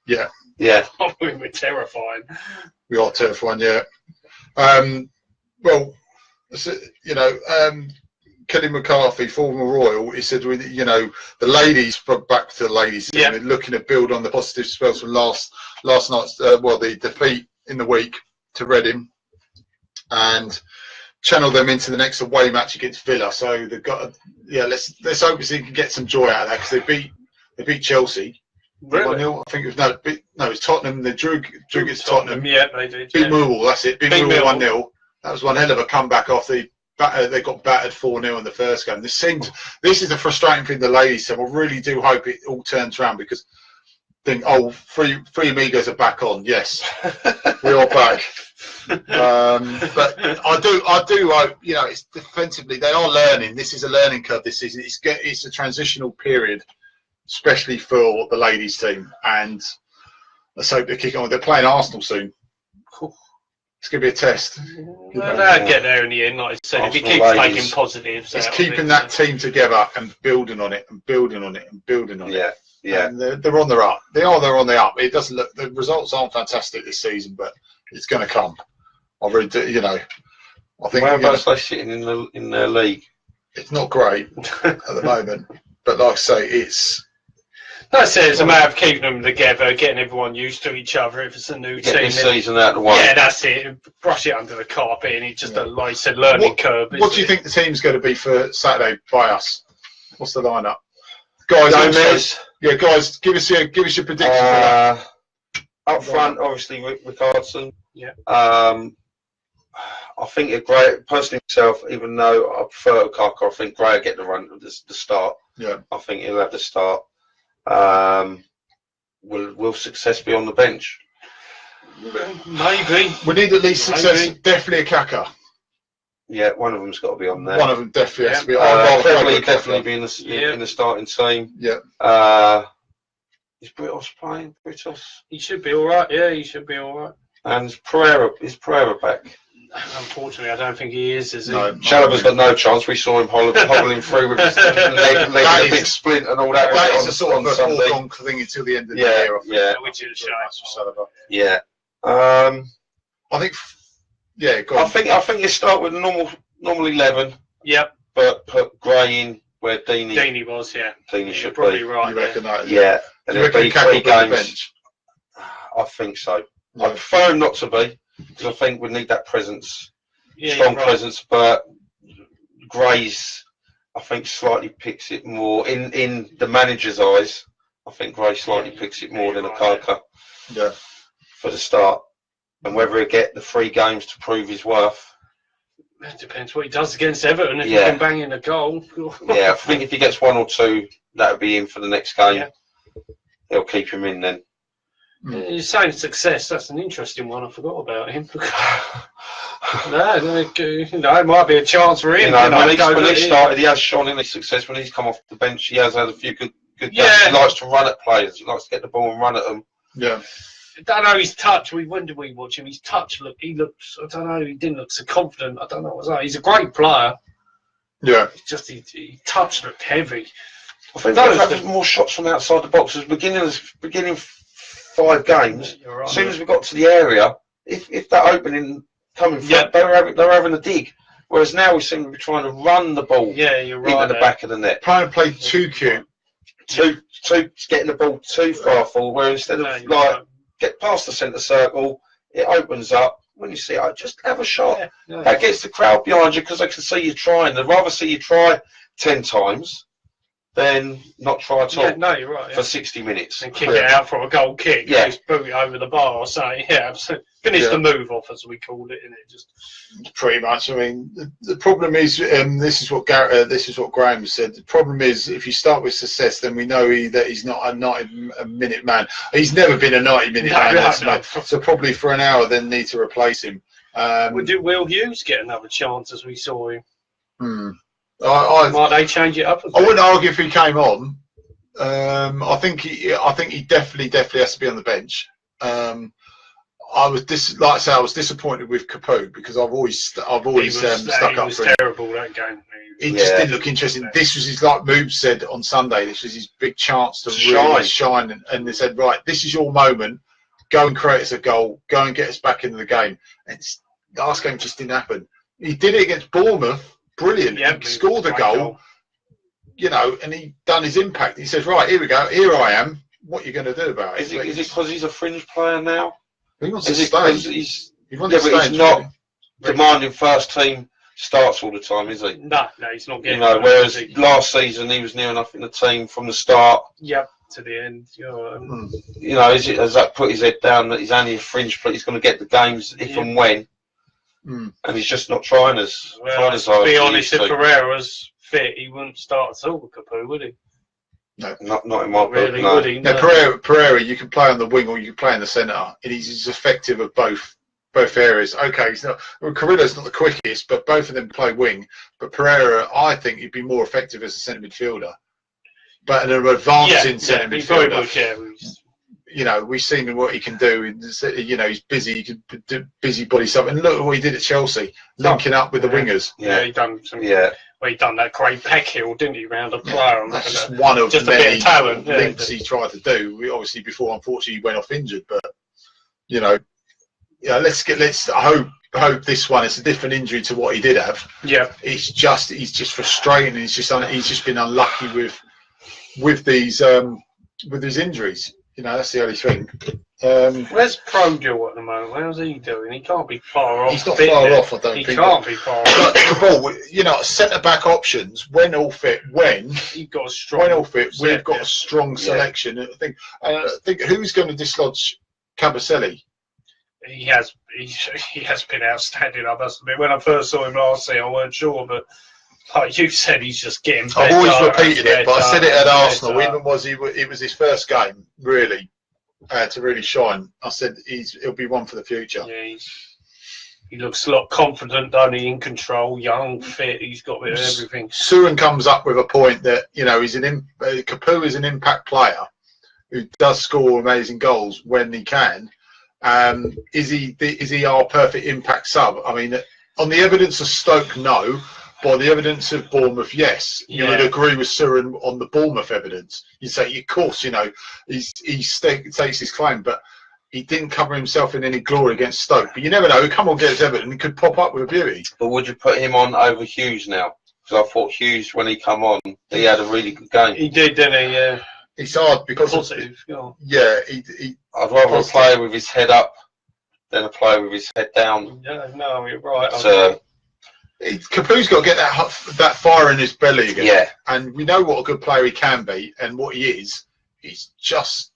Yeah. Yeah. We're terrifying. We are terrifying, yeah. Well, you know, Kelly McCarthy, former Royal, he said, you know, the ladies, back to the ladies, looking to build on the positive spells from last night's, the defeat in the week to Reading, and channel them into the next away match against Villa. So they've got, let's hope they can get some joy out of that, because they beat Chelsea. Really? 1-0, I think it was it's Tottenham. They drew against Tottenham. Yeah, they did. Beat Millwall, that's it. Beat Millwall 1-0. That was one hell of a comeback off they got battered 4-0 in the first game. This is the frustrating thing the ladies said. I really do hope it all turns around, because three amigos are back on. Yes, we are back. But I do hope, you know, it's defensively they are learning. This is a learning curve. This is it's a transitional period, especially for the ladies team. And let's hope they kick on. They're playing Arsenal soon. Cool. It's going to be a test. Well, they'll get there in the end, like I said. If he keeps taking positives. It's keeping that team together and building on it and building on it and building on it. Yeah. And they're on their up. They're on the up. It doesn't look, the results aren't fantastic this season, but it's going to come. I really do, you know. I think. Whereabouts they sitting in their league? It's not great at the moment, but like I say, it's. That's it. It's a matter of keeping them together, getting everyone used to each other. If it's a new team, this season out of the way. Yeah, that's it. Brush it under the carpet, and it's just like you said, learning curve. What do you think the team's going to be for Saturday by us? What's the lineup, guys? Guys, give us your prediction for that. Up front, obviously, Richardson. Yeah. I think a Gray, personally myself, even though I prefer Kaka, I think Gray will get the run of the start. Yeah. I think he'll have the start. Will success be on the bench? Maybe. We need at least success. Definitely a Kaka. Yeah, one of them's got to be on there. One of them definitely has to be. Definitely be in the starting team. Yeah. Is Britos playing? Britos? He should be all right. Yeah, he should be all right. And is Pereira back? Unfortunately, I don't think he is he? No, Chalaba's got no chance. We saw him hobbling through with his leg a bit splint and all that. That is a sort of a foregone thing until the end of the year. Yeah, which is a shame. Yeah. I think. Yeah, go on. I think you start with a normal 11. Yep. But put Gray in where Deany was. Yeah. Deany should probably be. right. You reckon that? Yeah. And it'll be 3 games. Bench? I think so. Yeah. I prefer him not to be, because I think we need that presence, strong right. presence. But Gray's, I think, slightly picks it more in the manager's eyes. I think Gray slightly picks it more than Akaka. Yeah. For the start, and whether he get the 3 games to prove his worth. It depends what he does against Everton. If he can bang in a goal. Yeah, I think if he gets 1 or 2, that'll be in for the next game. Yeah. They'll keep him in then. You're saying success. That's an interesting one. I forgot about him. No, it might be a chance for him. When he started, he has shown in his success. When he's come off the bench, he has had a few good games. He likes to run at players. He likes to get the ball and run at them. Yeah. I don't know his touch. When did we watch him? His touch he looks. I don't know. He didn't look so confident. I don't know what's that. He's a great player. Yeah. It's just he touch looked heavy. I think there's more shots from outside the box. Beginning 5 games. Right, as soon as we got to the area, if that opening coming front, they were having a dig. Whereas now we seem to be trying to run the ball. Yeah, you're right. Into the back of the net. Trying to play too cute. Too getting the ball too far forward. Where instead of get past the centre circle, it opens up. When you see it, just have a shot. That gets the crowd behind you because they can see you trying. They'd rather see you try 10 times than not try at all no, you're right. for 60 minutes. And kick it out for a goal kick. Yeah. Just boot it over the bar or something. Yeah, absolutely. Finish the move off, as we called it, innit? Just pretty much. I mean, the problem is, this is what Graham said. The problem is, if you start with success, then we know that he's not a 90-minute man. He's never been a 90-minute man. So probably for an hour, then need to replace him. Did Will Hughes get another chance as we saw him? Might they change it up? I wouldn't argue if he came on. I think he definitely has to be on the bench. I was disappointed with Capoue because I've always stuck up for him. He was terrible that game. He just didn't look interesting. This was his, like Moob said on Sunday, this was his big chance to really shine. And they said, right, this is your moment. Go and create us a goal. Go and get us back into the game. And last game just didn't happen. He did it against Bournemouth. Brilliant. He scored a goal. You know, and he done his impact. He says, right, here we go. Here I am. What are you going to do about it? Is it because he's a fringe player now? He wants to stay. He's not demanding first team starts all the time, is he? No, he's not getting. Whereas last season he was near enough in the team from the start. Yep, to the end. Has that put his head down that he's only a fringe player? He's going to get the games if and when, and he's just not trying as hard. To be honest, if Pereira's fit, he wouldn't start at all with Capoue, would he? No, not in my really, book. would he? No, Pereira, you can play on the wing or you can play in the centre, and he's as effective of both areas. Okay, he's not. Well, Carrillo's not the quickest, but both of them play wing. But Pereira, I think he'd be more effective as a centre midfielder, but an advancing centre midfielder. We've seen what he can do. He's busy. He can do busybody stuff. And look at what he did at Chelsea, linking up with the wingers. Yeah, he done some. Yeah. Well, he done that great Peckhill, didn't he, round a player? That's just one of many talent, links he tried to do. Obviously, before unfortunately he went off injured. But I hope this one is a different injury to what he did have. Yeah, he's just frustrating. He's just been unlucky with these injuries. That's the only thing. Where's Projo at the moment? How's he doing? He can't be far off. He's not far off, I don't think. He can't be far off. But centre-back options, when all fit, we've got a strong selection. I think who's going to dislodge Cabaselli? He has been outstanding, I must admit. When I first saw him last year, I weren't sure, but like you said, he's just getting better. I've always repeated it, but I said it at Arsenal. Even it was his first game, really, to really shine. I said he'll be one for the future. Yeah, he looks a lot confident, only in control, young, fit. He's got a bit of everything. Surin comes up with a point that Capoue is an impact player who does score amazing goals when he can. Is he our perfect impact sub? I mean, on the evidence of Stoke, no. By the evidence of Bournemouth, yes. You would agree with Surin on the Bournemouth evidence. You say, of course, he takes his claim, but he didn't cover himself in any glory against Stoke. But you never know. Come on, against Everton, he could pop up with a beauty. But would you put him on over Hughes now? Because I thought Hughes, when he come on, he had a really good game. He did, didn't he? Yeah. It's hard because positive. I'd rather a player with his head up than a player with his head down. Yeah, no, you're right. Capoue's got to get that fire in his belly again. Yeah. And we know what a good player he can be and what he is. He's just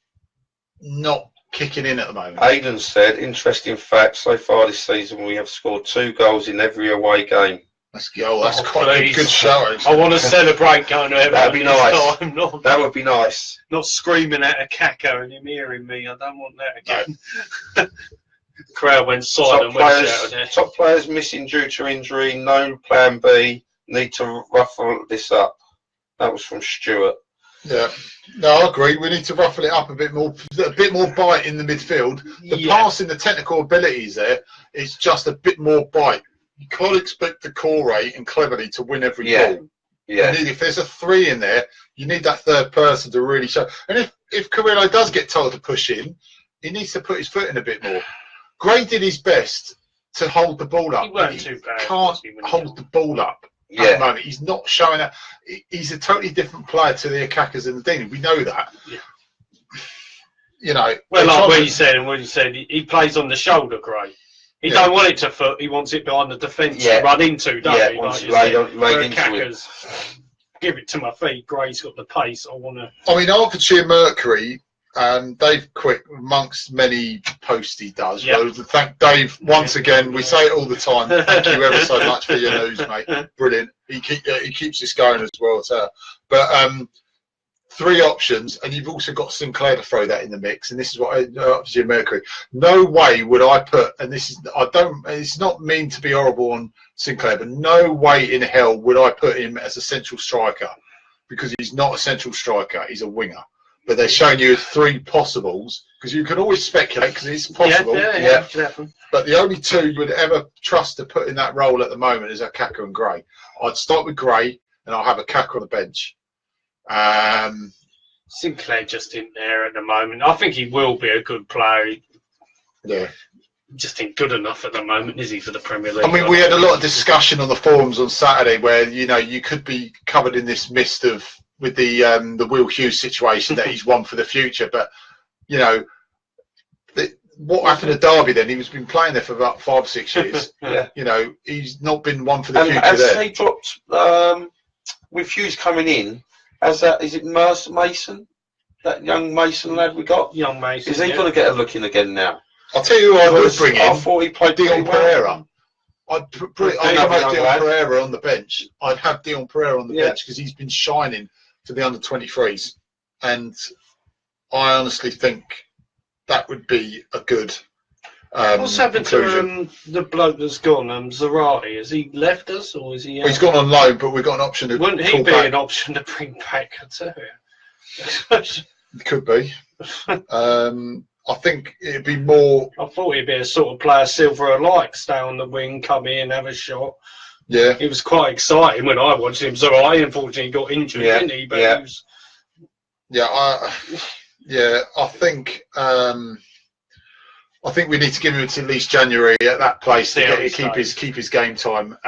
not kicking in at the moment. Aidan said, interesting fact, so far this season we have scored 2 goals in every away game. That's quite a good show. I want to celebrate going to Everton. That'd be nice. That would be nice. Not screaming at a caco and him hearing me. I don't want that again. No. The crowd went silent. Top players missing due to injury. No plan B. Need to ruffle this up. That was from Stuart. Yeah, no, I agree. We need to ruffle it up a bit more bite in the midfield. The passing, the technical abilities there is just a bit more bite. You can't expect the Corey and Cleverly to win every ball. Yeah. If there's a 3 in there, you need that third person to really show. And if Carrillo does get told to push in, he needs to put his foot in a bit more. Gray did his best to hold the ball up. He weren't too bad. Can't hold the ball up at the moment. He's not showing that. He's a totally different player to the Akakas and the Dean. We know that. Yeah. Well, like what you said, he plays on the shoulder, Gray. He don't want it to foot. He wants it behind the defence to run into, don't he? Wants it laid into it. give it to my feet. Gray's got the pace. I want to. I mean, Hertfordshire Mercury, Dave Quick, amongst many posts he does. Yep. Well, thank Dave once again. We say it all the time. Thank you ever so much for your news, mate. Brilliant. He keeps this going as well. So, but 3 options, and you've also got Sinclair to throw that in the mix. And this is what Hertfordshire Mercury. No way would I put, and this is it's not mean to be horrible on Sinclair, but no way in hell would I put him as a central striker, because he's not a central striker. He's a winger. But they're showing you 3 possibles, because you can always speculate, because it's possible. Yeah. But the only 2 you would ever trust to put in that role at the moment is Akaka and Gray. I'd start with Gray, and I'll have Akaka on the bench. Sinclair just in there at the moment. I think he will be a good player. Yeah. Just ain't good enough at the moment, is he, for the Premier League? I mean, we had a lot of discussion on the forums on Saturday where, you could be covered in this mist with the Will Hughes situation that he's one for the future. But, what happened at Derby then? He's been playing there for about 5 or 6 years. Yeah. He's not been one for the future as there. they dropped, with Hughes coming in, is it Mason? That young Mason lad we got? Young Mason. Is he going to get a look in again now? I'll tell you who I would bring in. I thought he played Dion pretty Pereira. well. I'd have Dion Pereira on the bench. I'd have Dion Pereira on the bench because he's been shining for the under-23s. And I honestly think that would be a good what's happened conclusion. to the bloke that's gone, Zarate? Has he left us, or is he? Well, he's gone on loan, but we've got an option to Wouldn't he call be back. an option to bring back? I tell you. It could be. I think it'd be more. I thought he'd be a sort of player Silver alike, stay on the wing, come in, have a shot. Yeah. It was quite exciting when I watched him. So I unfortunately got injured, didn't he? But he was... I think we need to give him until at least January at that place to keep his game time.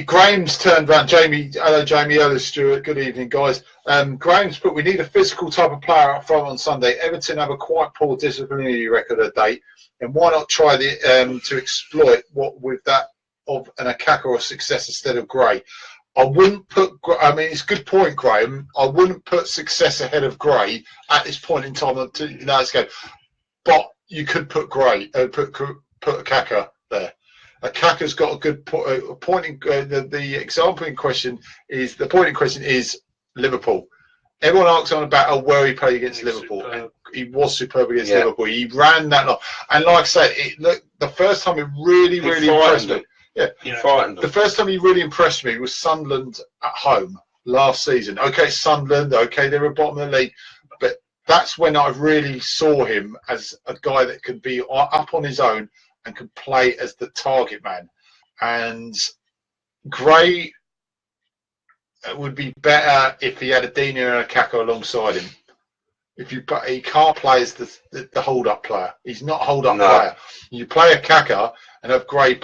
Graham's turned round. Hello Jamie, hello Stuart. Good evening, guys. Graham's put, we need a physical type of player up front on Sunday. Everton have a quite poor disciplinary record of date, and why not try to exploit what with that of an Akaka or success instead of Gray? I wouldn't put. I mean, it's a good point, Graham. I wouldn't put success ahead of Gray at this point in time. Let's go. But you could put Gray, put Akaka there. Akaka's got a good point. The example in question is Liverpool. Everyone asks on about where he played against Liverpool, and he was superb against Liverpool. He ran that lot, and like I said, the first time it really impressed me. The first time he really impressed me was Sunderland at home last season. Okay, Sunderland. Okay, they were bottom of the league, but that's when I really saw him as a guy that could be up on his own and could play as the target man. And Gray would be better if he had a Deano and a Kaka alongside him. He can't play as the hold-up player. He's not a hold-up player. You play a Kaka and have Gray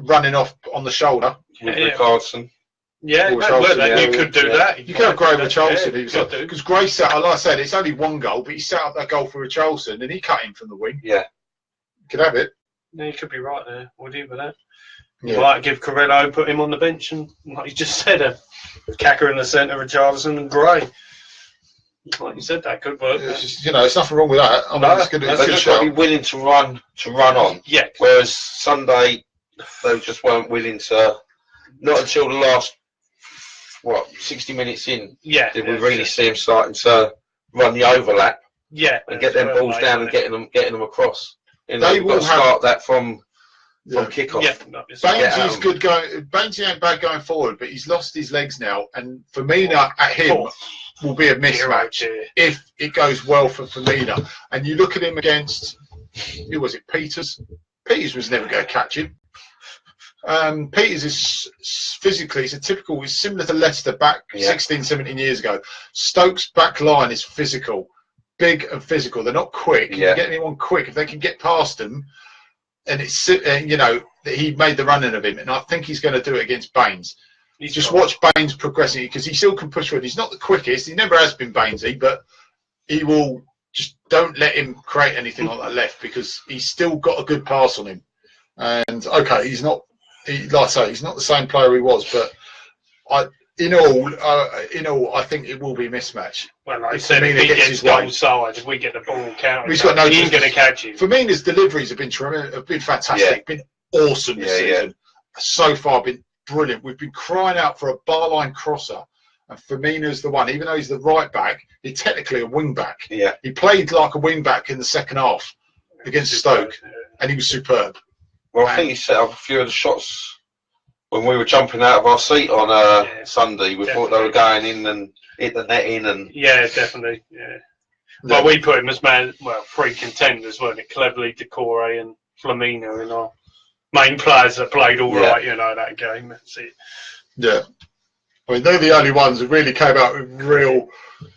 running off on the shoulder. With Richardson. Yeah, you could do that. You could have Gray with Richardson. Because Gray set, like I said, it's only one goal, but he set up that goal for Richardson and he cut him from the wing. Yeah. You could have it. Yeah, you could be right there, would you, with that? You might give Carrillo, put him on the bench, and like you just said, a Kaka in the centre, Richardson and Gray. Like you said, that could work. It's there's nothing wrong with that. I mean, it's good. They just got to be willing to run on. Yeah. Whereas Sunday, they just weren't willing to. Not until the last 60 minutes in. Yeah. Did we really see him starting to run the overlap? Yeah. And get them balls down and getting them across. They will start that from kickoff. Yeah, Bainsy's good going. Bainsy ain't bad going forward, but he's lost his legs now. And Firmino at him will be a mismatch if it goes well for Firmino. And you look at him against, who was it? Peters. Peters was never going to catch him. Peters is physically, he's similar to Leicester back 16, 17 years ago. Stoke's back line is physical. Big and physical. They're not quick. You can get anyone quick if they can get past them. And it's he made the running of him, and I think he's going to do it against Baines. Watch Baines progressing because he still can push forward. He's not the quickest. He never has been Bainesy, but he will just don't let him create anything on that left because he's still got a good pass on him. And okay, he's not. Like I say, he's not the same player he was, but in all, I think it will be a mismatch. Well, like I said, if he gets goal side, if we get the ball counter, he's got no. He ain't going to catch him. Firmina's deliveries have been fantastic, been awesome this season. So far, been brilliant. We've been crying out for a bar line crosser, and Firmina's the one. Even though he's the right back, he's technically a wing back. Yeah, he played like a wing back in the second half against Stoke, and he was superb. Well, I think he set up a few of the shots when we were jumping out of our seat on Sunday. We thought they were going in and hit the net in, and definitely. Well, we put him as three contenders, weren't it? Cleverly, Decore, and Firmino in our main players that played all right, that game. That's it. Yeah. I mean, they're the only ones that really came out with real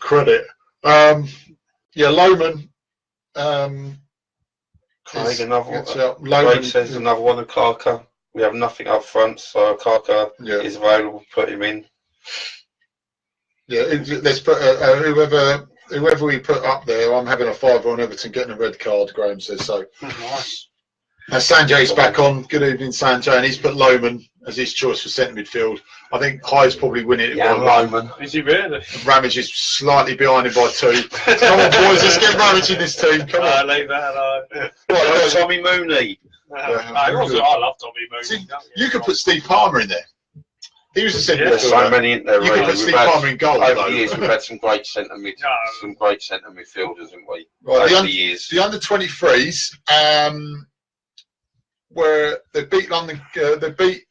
credit. Lohman. Craig, another one. Craig says another one of Clarker. We have nothing up front, so Clarker is available. Put him in. Yeah, let's put whoever we put up there. I'm having a fiver on Everton getting a red card. Graham says so. Nice. Now Sanjay's back on. Good evening, Sanjay, and he's put Lohman as his choice for centre midfield. I think Hyde's probably winning it by Lohman. Is he really? Ramage is slightly behind him by 2. Come on, boys, let's get Ramage in this team. Come on. Leave that alone. Right, Tommy Mooney. I love Tommy Mooney. See, you could put Steve Palmer in there. He was a centre midfielder. There's so many in there. You could put Steve Palmer in goal. Over the years, we've had some great centre midfielders, haven't we? Right, over the years. The under 23s. Where they beat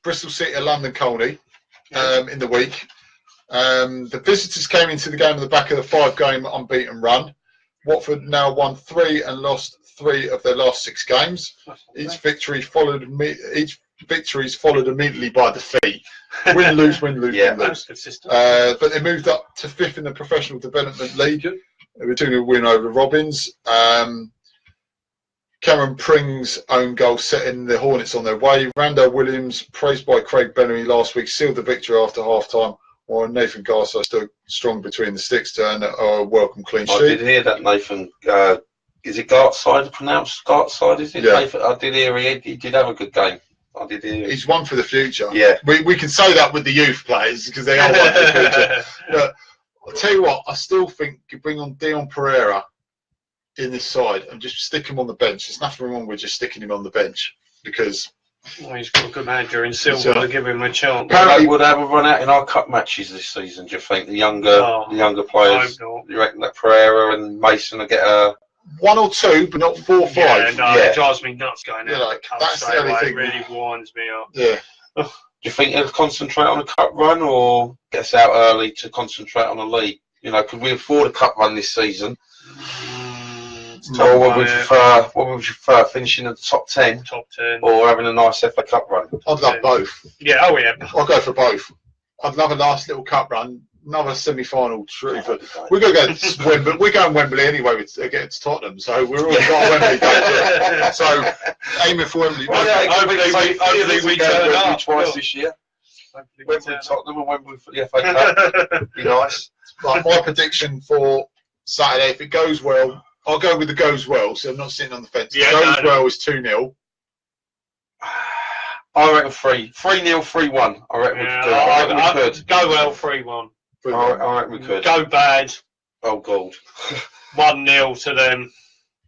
Bristol City at London Colney in the week. The visitors came into the game on the back of the 5-game unbeaten run. Watford now won 3 and lost 3 of their last 6 games. Each victory is followed immediately by defeat. Win, lose, win, lose, win, lose. But they moved up to 5th in the Professional Development League. They were doing a win over Robins. Cameron Pring's own goal setting the Hornets on their way. Randall Williams, praised by Craig Bellamy last week, sealed the victory after half-time, while Nathan Garso stood strong between the sticks to earn a welcome clean sheet. I did hear that Nathan, is it Gartside, pronounced Gartside, is it? Yeah. Nathan, I did hear he did have a good game. I did hear. He's one for the future. Yeah. We can say that with the youth players because they are one for the future. But I'll tell you what, I still think you bring on Dion Pereira in this side and just stick him on the bench. There's nothing wrong with just sticking him on the bench because he's got a good manager in Silver to give him a chance. Apparently, would have a run out in our cup matches this season. Do you think the younger players? You reckon that Pereira and Mason will get a 1 or 2, but not 4 or 5? It drives me nuts going out. Like, that's the only thing. It really winds me up. Yeah. Do you think he'll concentrate on a cup run or get us out early to concentrate on a league? Could we afford a cup run this season? Or what would you prefer, finishing at the top 10? Top 10. Or having a nice FA Cup run? I'd love both. Yeah, I'll go for both. I'd love a nice little cup run, another semi-final trip. We're going to go Wembley. We're going Wembley anyway against Tottenham, so we're already got Wembley going. So aiming for Wembley. Hopefully we turn up twice this year. Wembley Tottenham and Wembley for the FA Cup. Be nice. Right, my prediction for Saturday, if it goes well, I'll go with the goes well, so I'm not sitting on the fence. Well is 2-0. I reckon 3-0, 3-1. I reckon we could. Go well, 3-1. I reckon we could. Go bad. Oh, God. 1-0 to them.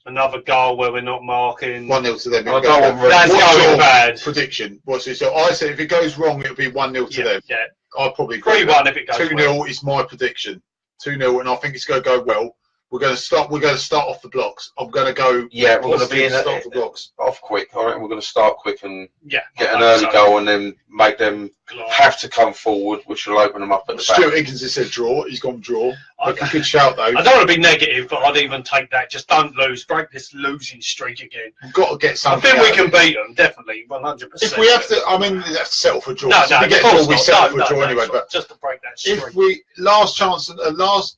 Another goal where we're not marking. 1-0 to them. That's going bad. Prediction. What's it? So I said if it goes wrong, it'll be 1-0 to them. Yeah. I'll probably agree. 3-1 if it goes 2-0 is my prediction. 2-0, and I think it's going to go well. We're going to start off the blocks. I'm going to go. Yeah, we're going to be start the blocks off quick. I reckon we're going to start quick and get an early goal, and then make them have to come forward, which will open them up at the back. Stuart Higgins has said draw. He's gone draw. Okay. Good shout though. I don't want to be negative, but I'd even take that. Just don't lose. Break this losing streak again. We've got to get something. I think we can beat them, definitely, 100%. If we have to, I mean, we have to settle for a draw. No, if we get a draw, we settle for a draw anyway. But just to break that streak. If we last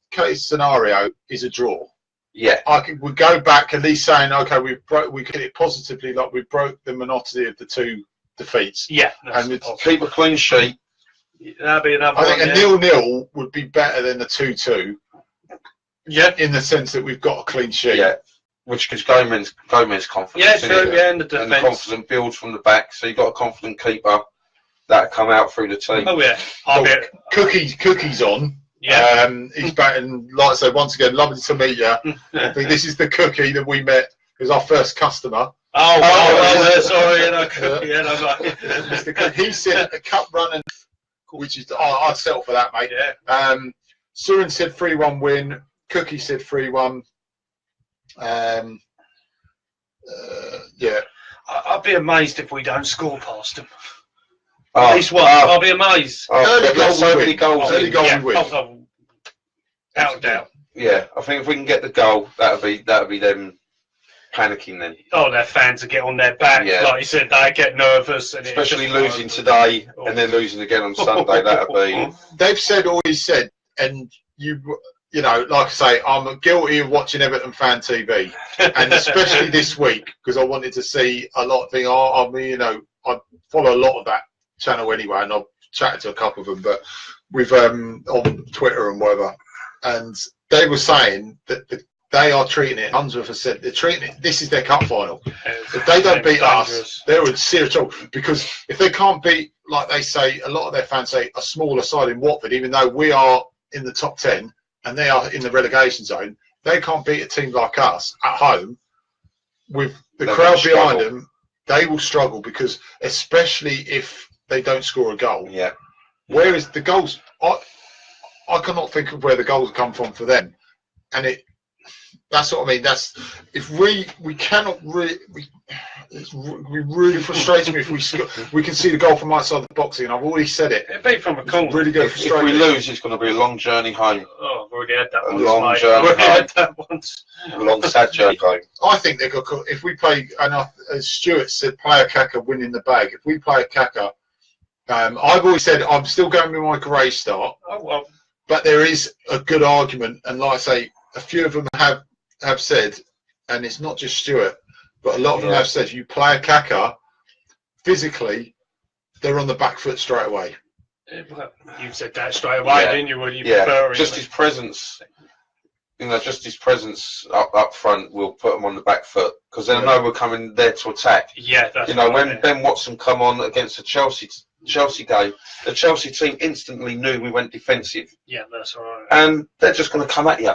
case scenario is a draw. Yeah, we go back at least saying, okay, we get it positively, like we broke the monotony of the 2 defeats. Yeah, and keep a clean sheet. That'd be another. I think a 0-0 would be better than a 2-2. Yeah, in the sense that we've got a clean sheet. Yeah, which gives Gomez confidence. Yeah, true. Yeah, and the defence. And the confidence builds from the back, so you've got a confident keeper. that come out through the team. Oh yeah, Cookie's on. Yeah. He's batting, like I say, once again, lovely to meet you. I think this is the Cookie that we met. It was our first customer. Sorry, Mr. Cook, he said a cup run, which is I'd settle for that, mate. Yeah. Surin said 3-1 win. Cookie said 3-1. Yeah. I'd be amazed if we don't score past them. At least one. I'll be amazed. Early goal so many goals. Early goal we win. Out of doubt. Yeah, I think if we can get the goal, that'll be them panicking then. Oh, their fans will get on their back. Yeah. Like you said, they get nervous. And especially losing today and then losing again on Sunday. That'll be. They've said all he said, and you know, like I say, I'm guilty of watching Everton fan TV, and especially this week because I wanted to see a lot of things. I mean, you know, I follow a lot of that channel anyway, and I've chatted to a couple of them, but with on Twitter and whatever, and they were saying that they are treating it. Unsworth has said they're treating it. This is their cup final. If they don't beat us, they're in serious trouble. Because if they can't beat, like they say, a lot of their fans say, a smaller side in Watford, even though we are in the top 10 and they are in the relegation zone, they can't beat a team like us at home with the crowd behind them. They will struggle because, especially if they don't score a goal. Yeah. Whereas the goals, I cannot think of where the goals come from for them, and that's what I mean. That's if we cannot really. It really frustrates me if we can see the goal from outside the box, and I've already said it. It'd be from a corner. Really good. If we lose, it's going to be a long journey home. Oh, I've already had that A once, long mate. journey I've already home. had that once. A long sad journey home. I think they've got. If we play, and as Stuart said, play a Kaka, winning the bag. If we play a Kaka, I've always said I'm still going with my grey start. Oh well. But there is a good argument, and like I say, a few of them have said, and it's not just Stuart, but a lot of them have said, you play a Kaka, physically, they're on the back foot straight away. Well, you said that straight away, didn't you? Were you preferring just his presence. You know, just his presence up front will put them on the back foot because they know we're coming there to attack. Yeah, that's when Ben Watson come on against the Chelsea game, the Chelsea team instantly knew we went defensive. Yeah, that's all right. And they're just going to come at you.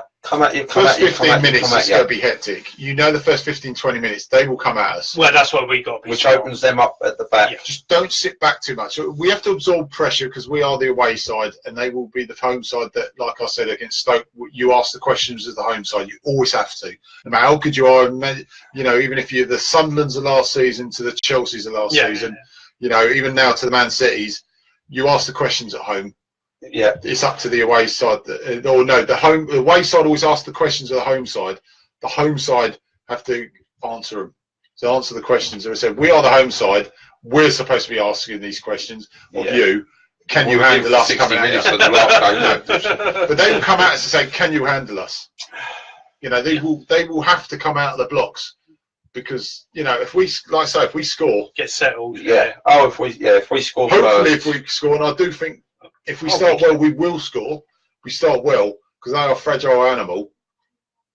First 15 minutes is going to be hectic. You know, the first 15, 20 minutes, they will come at us. Well, that's what we got. Which opens them up at the back. Yeah. Just don't sit back too much. We have to absorb pressure because we are the away side and they will be the home side that, like I said, against Stoke, you ask the questions as the home side. You always have to. No matter how good you are, you know, even if you're the Sunderlands of last season to the Chelseas of last season, you know, even now to the Man Cities, you ask the questions at home. Yeah, it's up to the away side. The away side always asks the questions of the home side. The home side have to answer them. So answer the questions. As I said, we are the home side. We're supposed to be asking these questions of you. Can you handle us coming at us? But they will come at us and say, "Can you handle us?" You know, they will have to come out of the blocks. Because, you know, if we score, get settled. Yeah. Oh, if we score. Hopefully, if we score, and I do think if we start well, we will score. We start well because they are a fragile animal.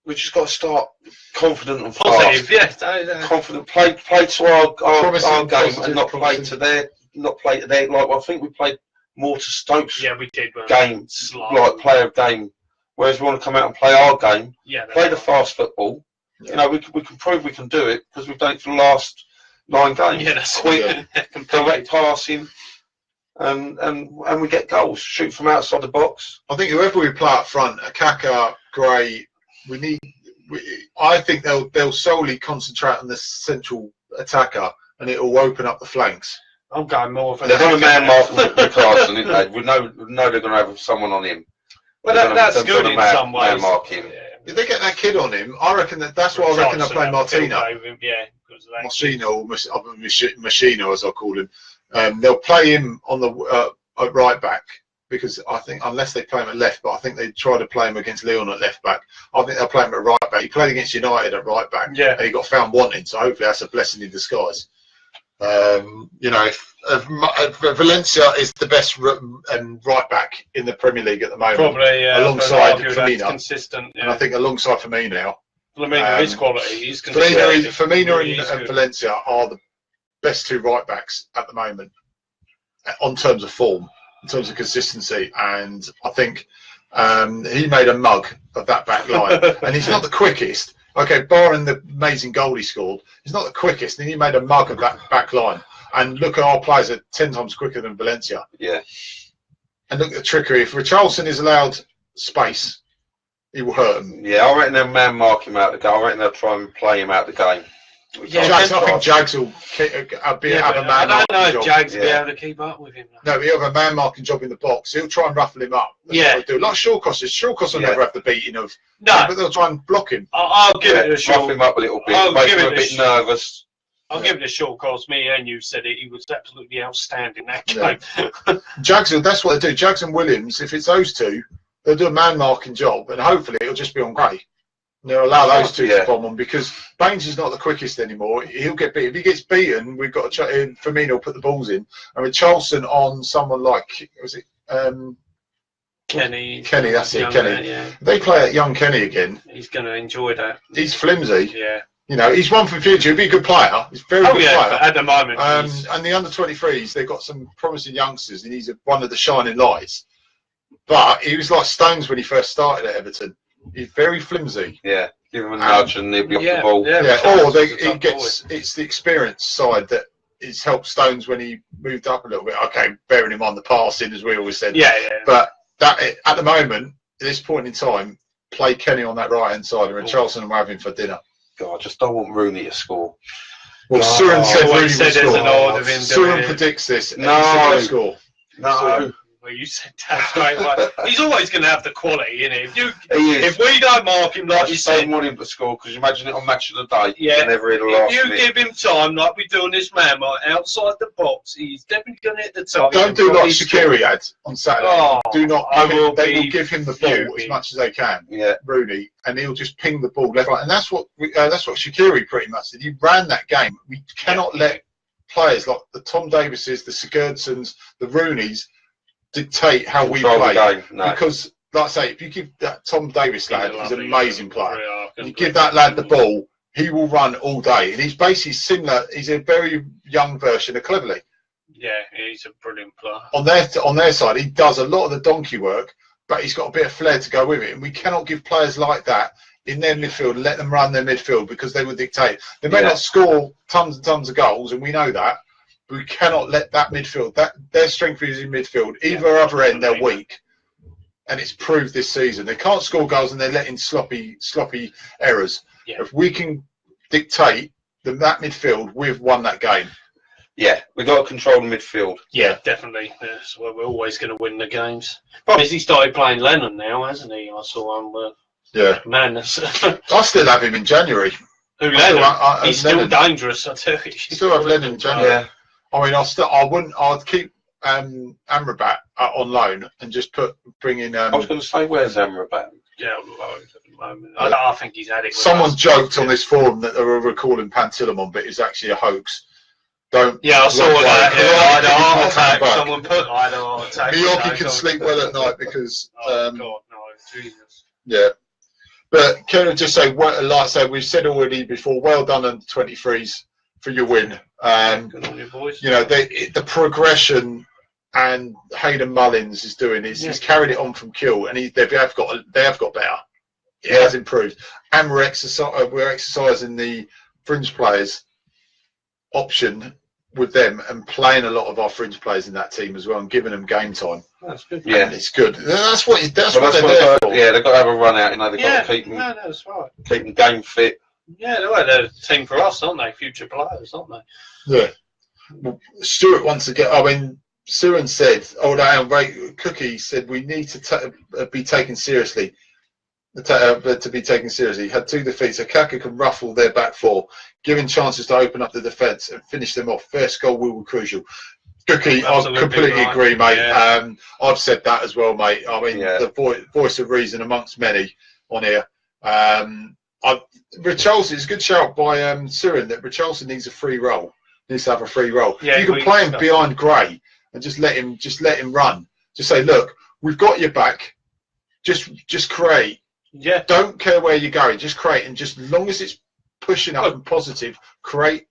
We just got to start confident and positive. Fast. Yeah, confident. Play to our game and not play to their. Like I think we played more to Stoke's. Yeah, we did. Games like play a game, whereas we want to come out and play our game. Yeah. Play the fast football. You know, we can prove we can do it because we've done it for the last 9 games. Yeah, that's quick, direct passing, and we get goals. Shoot from outside the box. I think whoever we play up front, Kaka, Gray, I think they'll solely concentrate on the central attacker, and it will open up the flanks. I'm going more for. They're going to man mark Carson, isn't they? We know they're going to have someone on him. Well, that's good in some ways. Man mark him. Yeah. If they get that kid on him, I reckon that's why I reckon they'll play Martino. Yeah, Martino, or Machino, as I call him. They'll play him on the at right back because I think unless they play him at left, but I think they try to play him against Leon at left back. I think they'll play him at right back. He played against United at right back, and he got found wanting. So hopefully that's a blessing in disguise. You know, if Valencia is the best right back in the Premier League at the moment, probably alongside Firmino, consistent. Yeah. And I think alongside Firmino, his quality. He's consistent. Firmino and Valencia are the best 2 right backs at the moment, on terms of form, in terms of consistency, and I think he made a mug of that back line. And he's not the quickest. Okay, barring the amazing goal he scored, he's not the quickest, and he made a mug of that back line. And look at our players are 10 times quicker than Valencia. Yeah. And look at the trickery. If Richarlison is allowed space, he will hurt him. Yeah, I reckon they'll man mark him out of the game. I reckon they'll try and play him out of the game. Yeah, Jags, I think Jags will have a man I don't know if job. Jags will be able to keep up with him. No, he'll have a man marking job in the box. He'll try and ruffle him up. That's what he'll do. Like Shawcross is. Shawcross will never have the beating of. No, but they'll try and block him. I'll give it a short. Ruff him up a little bit. Make him a bit nervous. I'll give it a short course. Me and you said it. He was absolutely outstanding that game. Jags, that's what they do. Jags and Williams, if it's those two, they'll do a man marking job, and hopefully it'll just be on Gray. And they'll allow those two to bomb on because Baines is not the quickest anymore. He'll get beat. If he gets beaten, we've got to Firmino will put the balls in. And with Charleston on someone like Kenny, that's it, Kenny. Man, yeah. They play at young Kenny again. He's going to enjoy that. He's flimsy. Yeah. You know, he's one for the future. He'll be a good player. He's a very good player. At the moment. And the under-23s, they've got some promising youngsters, and he's one of the shining lights. But he was like Stones when he first started at Everton. He's very flimsy. Yeah, give him a nudge and he'll be off the ball. It's the experience side that it's helped Stones when he moved up a little bit. Okay, bearing him on the passing, as we always said. Yeah. But that at the moment, at this point in time, play Kenny on that right-hand side, and Charleston will have him for dinner. God, I just don't want Rooney to score. Well, Surin said Rooney will score. Surin predicts this. No. Score. No. Well, you said that straight away. He's always going to have the quality, isn't he? If we don't mark him like you said, I don't want him to score because you imagine it on Match of the Day. Yeah. If you give him time, like we do on this man, like outside the box, he's definitely going to hit the top. Don't do like Shaqiri had on Saturday. Do not. They will give him the ball as much as they can. Yeah, Rooney, and he'll just ping the ball left, right, and that's what Shaqiri pretty much did. He ran that game. We cannot let players like the Tom Davises, the Sigurdssons, the Rooneys dictate how we play. Because, like I say, if you give that Tom Davis lad, he's an amazing player. You give that lad the ball, he will run all day, and he's basically similar. He's a very young version of Cleverley. Yeah, he's a brilliant player. On their side, he does a lot of the donkey work, but he's got a bit of flair to go with it, and we cannot give players like that in their midfield and let them run their midfield because they will dictate. They may not score tons and tons of goals, and we know that. We cannot let that midfield, their strength is in midfield. Either other end, they're weak. And it's proved this season. They can't score goals and they're letting sloppy errors. Yeah. If we can dictate that midfield, we've won that game. Yeah, we've got to control the midfield. Yeah, definitely. That's where we're always going to win the games. Problem is he started playing Lennon now, hasn't he? I saw him. Madness. I still have him in January. Who, Lennon? He's still dangerous, I tell you. Still have Lennon in January. Yeah. I mean, I'd keep Amrabat on loan and just bring in. I was going to say, where's Amrabat? Yeah, on loan at the moment. I think he's had it. Someone joked on this forum that they were recalling Pantilimon, but it's actually a hoax. Yeah, I saw that. I had a heart attack. Someone put I had a heart attack. Miyaki can sleep well at night because. Oh God, no, Jesus. Yeah. But can I just say, like I said, we've said already before, well done under 23s for your win. Good on you, boys. You know, the progression and Hayden Mullins is doing is he's carried it on from Kiel, and they have got better. It has improved, and we're exercising the fringe players option with them and playing a lot of our fringe players in that team as well and giving them game time. That's good. Yeah, and it's good. That's what they're there for. Yeah, they've got to have a run out. You know, they've got to keep them. No, that's right. Keep them game fit. Yeah, they're a team for us, aren't they? Future players, aren't they? Yeah. Well, Stuart wants to get. I mean, Surin said, Cookie said we need to be taken seriously. To be taken seriously, had 2 defeats. Akaka can ruffle their back four, giving chances to open up the defence and finish them off. First goal will be crucial. Cookie, I completely agree, mate. Yeah. I've said that as well, mate. I mean, the voice of reason amongst many on here. Richarlison, it's a good shout by Surin that Richarlison needs a free role. Needs to have a free role. Yeah, you can play him behind Gray and just let him run. Just say, look, we've got your back. Just create. Yeah. Don't care where you're going. Just create, and just as long as it's pushing up and positive, create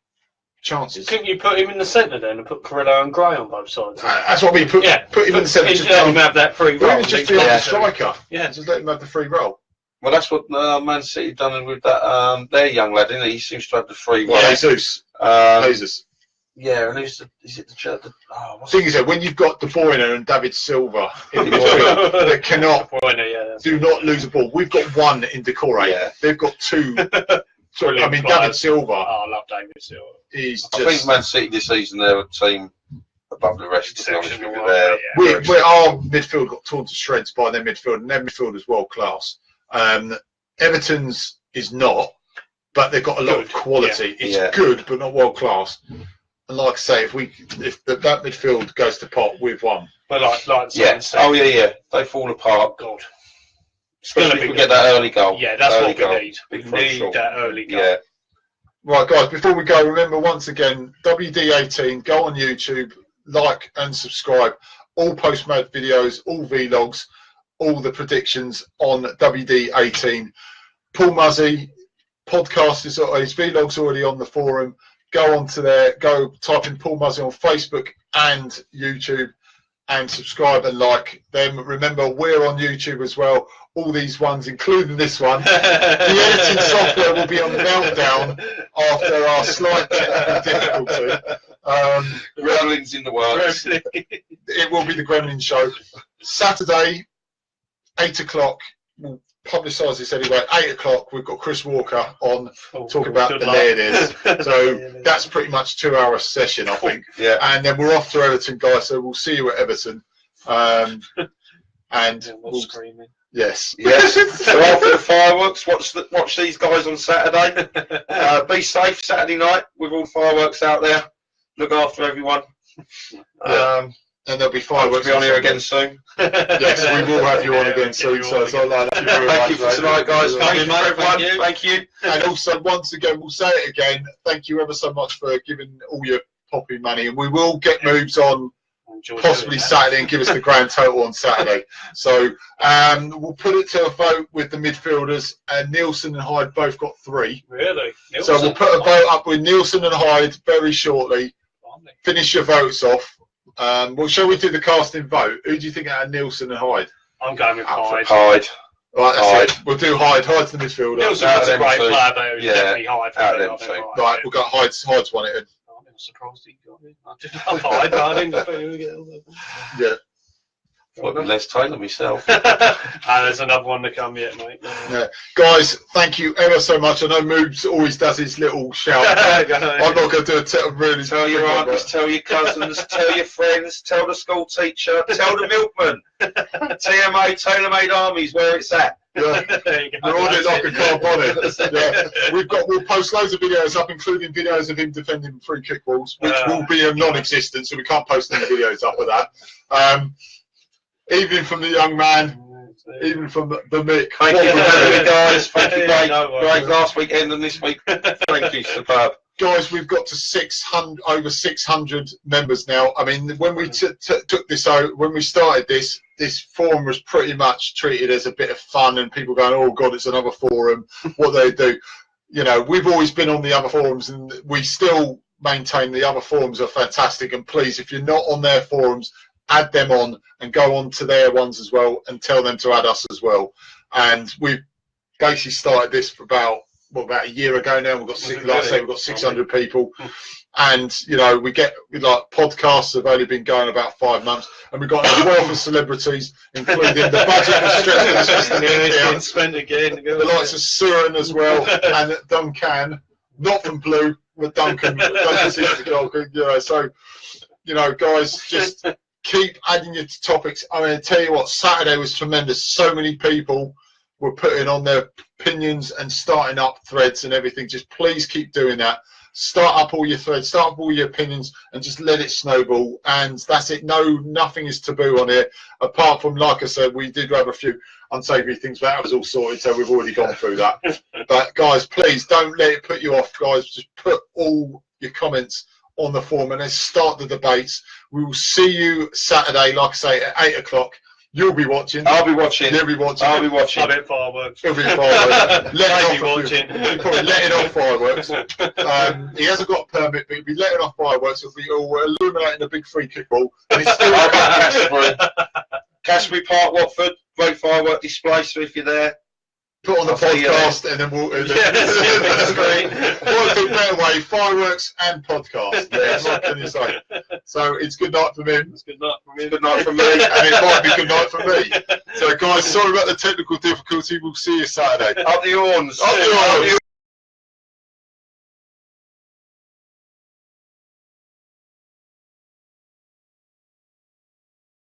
chances. Couldn't you put him in the centre then and put Carrillo and Gray on both sides? That's what we put. Yeah. Put him in the centre. Just let him have that free Or role. even just be like a striker. Yeah. Just let him have the free role. Well, that's what Man City done with that their young lad, isn't he? He seems to have the free role. Yeah, Jesus. Yeah, and is it the thing is that when you've got De Bruyne and David Silva in the midfield that cannot do not lose a ball. We've got one in Decore. Yeah. They've got two. David Silva. Oh, I love David Silva. I think Man City this season they're a team above the rest. To be honest with you, our midfield got torn to shreds by their midfield, and their midfield is world class. Everton's is not, but they've got a lot of quality. Yeah. It's good, but not world class. And like I say, if that midfield goes to pot, we've won. But like they fall apart. God, especially if we get that early goal. Yeah, that's what we need. We need that early goal. Yeah. Right, guys. Before we go, remember once again, WD18. Go on YouTube, like and subscribe. All post-match videos, all vlogs, all the predictions on WD18. Paul Muzzy podcast his vlog's already on the forum. Go onto there, go type in Paul Muzzy on Facebook and YouTube and subscribe and like them. Remember, we're on YouTube as well. All these ones, including this one. The editing software will be on the meltdown after our slight technical difficulty. Gremlins in the works. It will be the Gremlin show. Saturday, 8 o'clock. We'll publicise this anyway. 8 o'clock, we've got Chris Walker on talking about the ladies. So that's pretty much 2 hour session, I think. Yeah. And then we're off to Everton, guys. So we'll see you at Everton. And we'll screaming. Yes. So after the fireworks, watch these guys on Saturday. Be safe Saturday night with all fireworks out there. Look after everyone. And there'll be fireworks. We'll be on here again soon. Yes, we will have you on again soon. So thank you for tonight, guys. Thank you, everyone. Thank you. And also, once again, we'll say it again. Thank you ever so much for giving all your poppy money, and we will get moves on possibly Saturday and give us the grand total on Saturday. So we'll put it to a vote with the midfielders, and Nielsen and Hyde both got 3. Really? Nielsen? So we'll put a vote up with Nielsen and Hyde very shortly. Finish your votes off. Well, shall we do the casting vote? Who do you think out of Nielsen and Hyde? I'm going with Hyde. Hyde. Right, that's it. We'll do Hyde. Hyde's the midfielder. Nielsen was a great player, but it was definitely Hyde. Right, we've got Hyde's won it in. I'm surprised he got it. I did love Hyde, but I didn't think he would get it. Yeah. I'll be Les Taylor myself. There's another one to come yet, mate. Yeah. Guys, thank you ever so much. I know Moobs always does his little shout. I'm not going to do a really. Tell your aunties, tell your cousins, tell your friends, tell the school teacher, tell the milkman. TMA, Tailor-Made Armies, where it's at. Yeah. We're on it like a car bonnet. Yeah. We'll post loads of videos up, including videos of him defending free kick balls, which will be a non-existent, so we can't post any videos up of that. Even from the young man, even from the Mick. Thank you for having me, guys. Thank you, great last weekend and this week. Thank you, superb. Guys, we've got to over 600 members now. I mean, when we took this out, when we started this forum was pretty much treated as a bit of fun, and people going, "Oh God, it's another forum." What they do, you know, we've always been on the other forums, and we still maintain the other forums are fantastic. And please, if you're not on their forums, add them on and go on to their ones as well, and tell them to add us as well. And we've basically started this for about a year ago now. We've got 600 people, and you know, we like podcasts have only been going about 5 months, and we've got a wealth of celebrities, including the budget was stretched spent again. The likes of Surin as well, and Duncan, not from Blue, but Duncan. So you know, guys, just keep adding your topics. I mean, I tell you what, Saturday was tremendous. So many people were putting on their opinions and starting up threads and everything. Just please keep doing that. Start up all your threads, start up all your opinions, and just let it snowball. And that's it. Nothing is taboo on here, apart from, like I said, we did have a few unsavoury things, but that was all sorted, so we've already gone through that. But guys, please don't let it put you off, guys. Just put all your comments on the forum and let's start the debates. We will see you Saturday, like I say, at 8 o'clock. You'll be watching. I'll be watching. You'll be watching. I'll be watching. I bet fireworks. He'll be fireworks. Maybe watching. He'll probably letting off fireworks. He hasn't got a permit, but he'll be letting off fireworks. He'll be all illuminating a big free kick ball. And it's still Casbury Park, Watford. Great firework display. So if you're there, put on the podcast, and then we'll. That's great. What a better way? Fireworks and podcast. Yeah, what can you say? So it's good night from him. It's good night from him. good night from me. And it might be good night from me. So, guys, sorry about the technical difficulty. We'll see you Saturday. Up the horns. Up the horns.